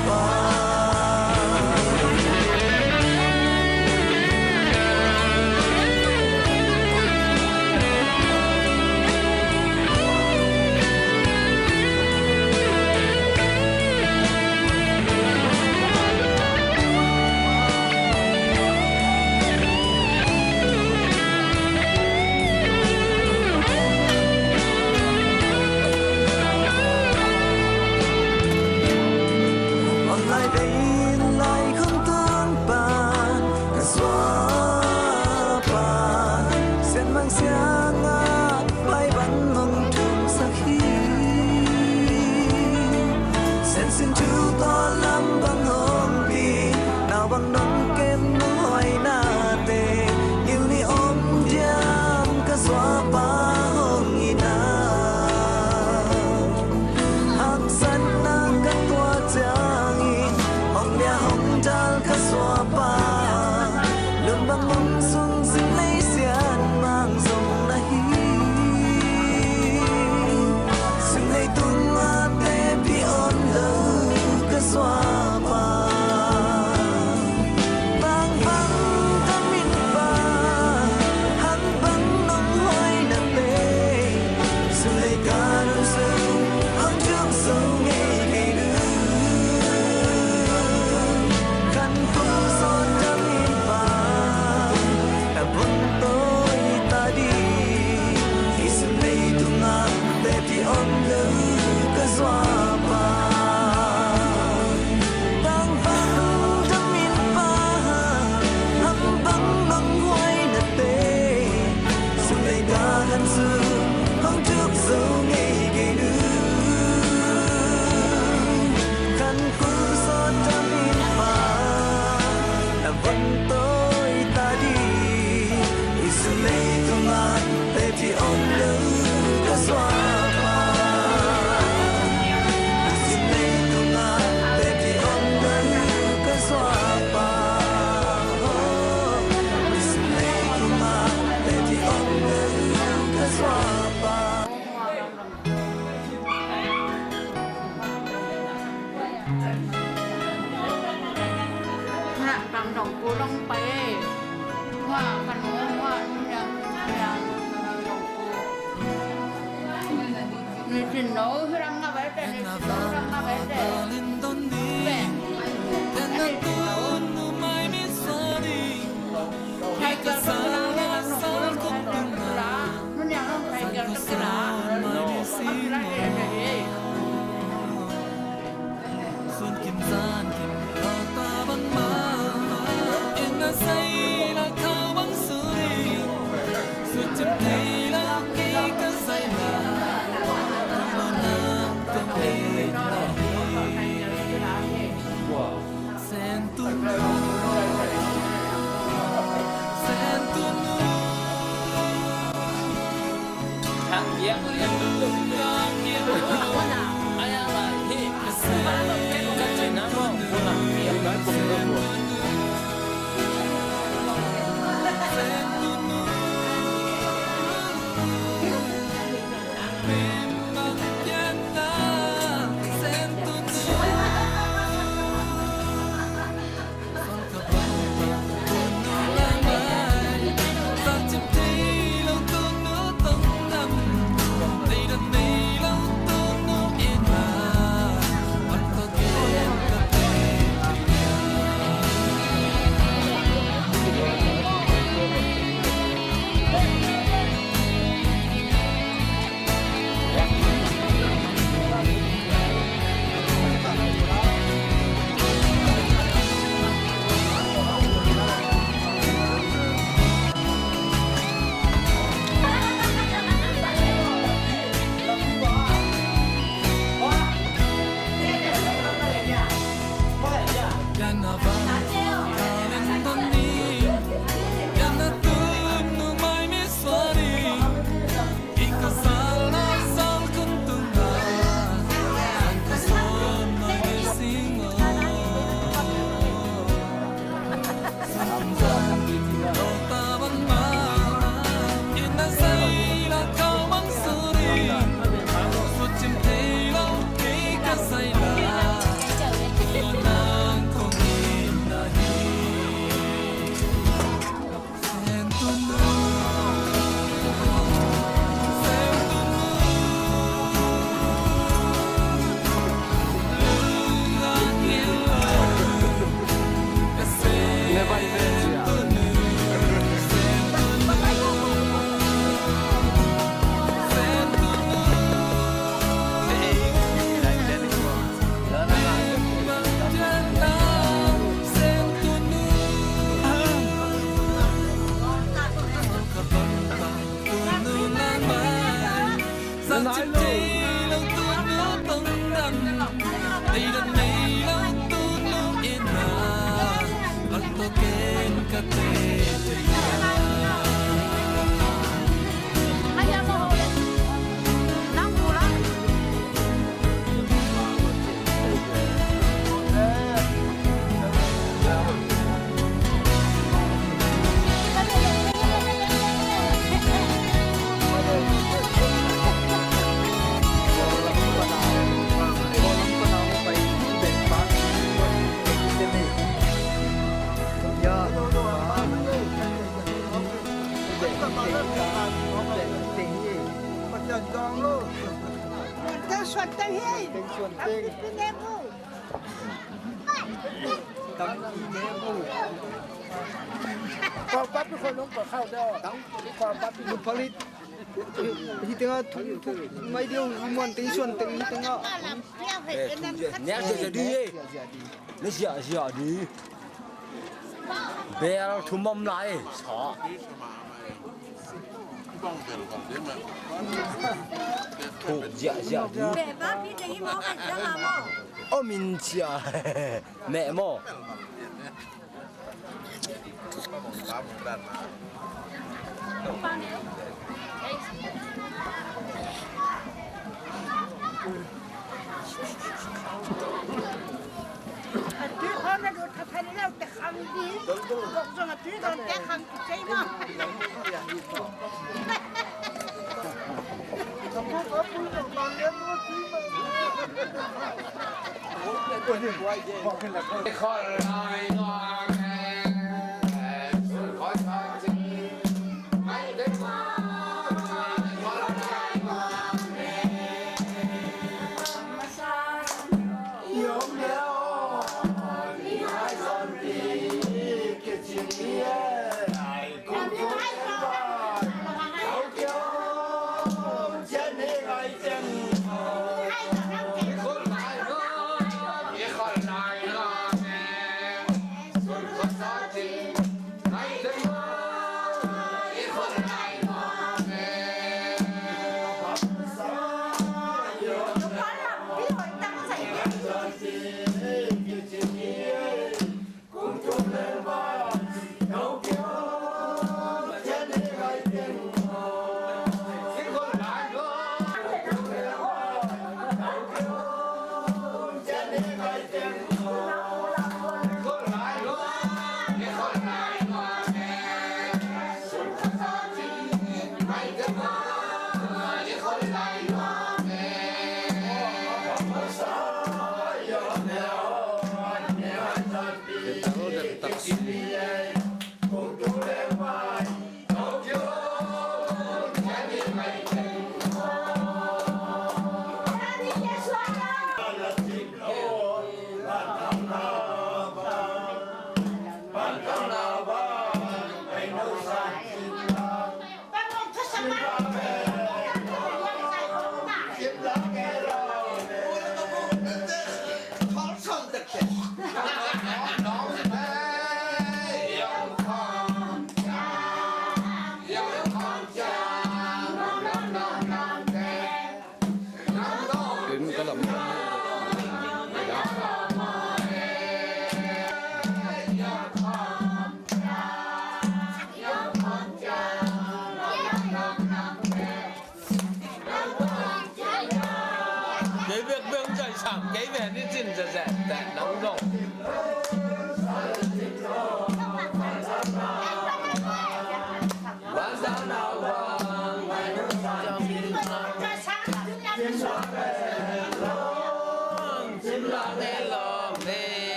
ความปั๊บเป็นคนลงกับข้าวได้ความปั๊บเป็นผลิตที่ตั้งทุกไม่เดียวมันตีส่วนตีตั้งเนี่ยจะดีนี่จะดีเบลทุ่มมไหลฉอถูกจะดีโอ้มินเชียแม่โมที่เขาไม่ดูทัศน์แล้วแต่คำดีบอกส่วนที่โดนแก้คำใช่ไหม幾名啲知唔知啫？諗到。晚上好啊，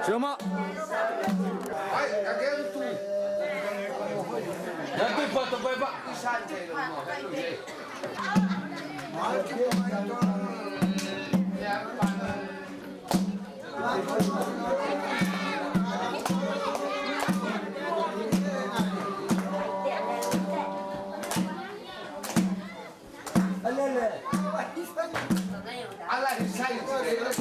什么？哎，那个猪，那对不对吧？阿拉是菜子的。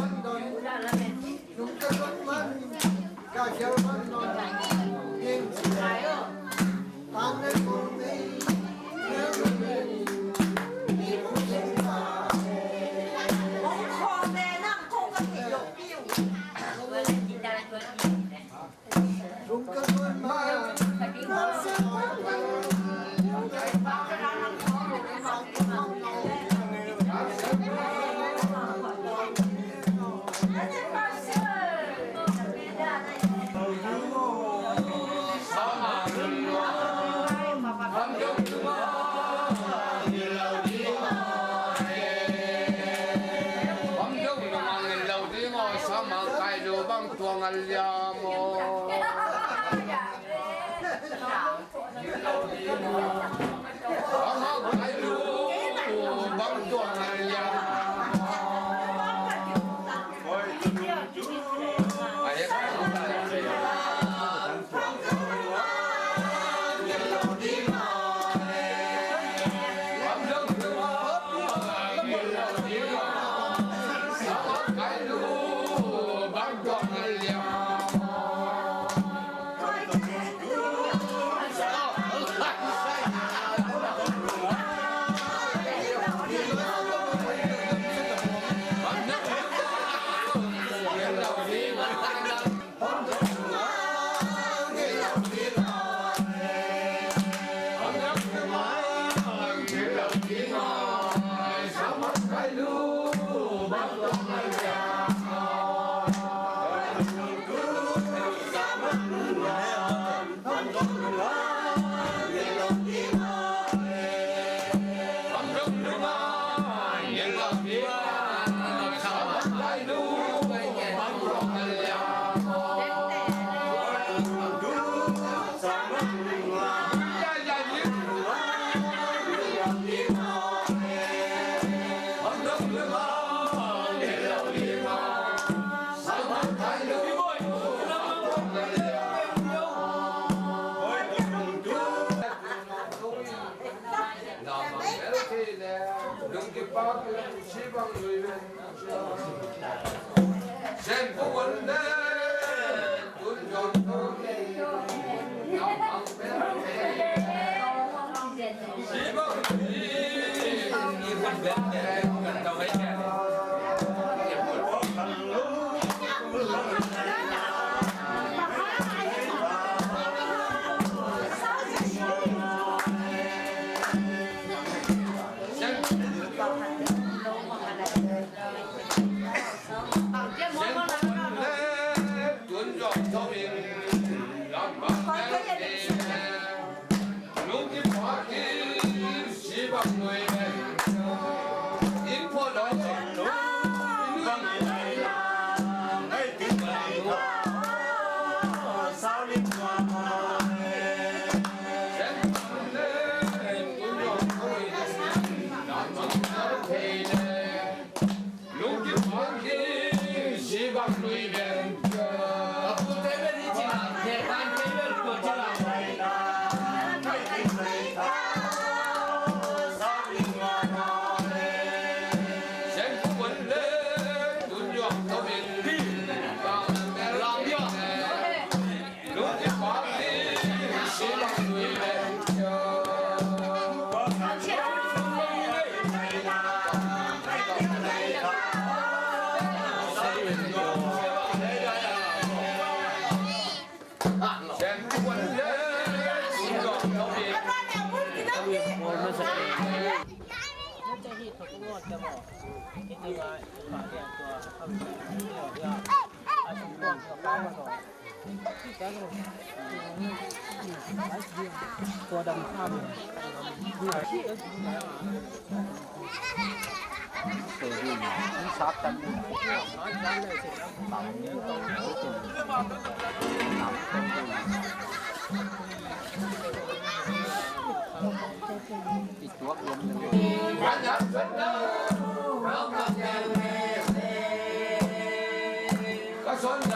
ที่ถูกต้องจะบอกที่จะมาฝากเรียนตัวเข้าไปเดี๋ยวอาชีพตัวกับป้ามาก่อนที่แกก็ตัวดำข้ามดูอาชีพก็ดูแล้วตัวดีมันซับกันน้อยกันเลยสิครับต่ำเนี่ยต้องเอาตัวต่ำติดตัวลมเลยก็สนใจ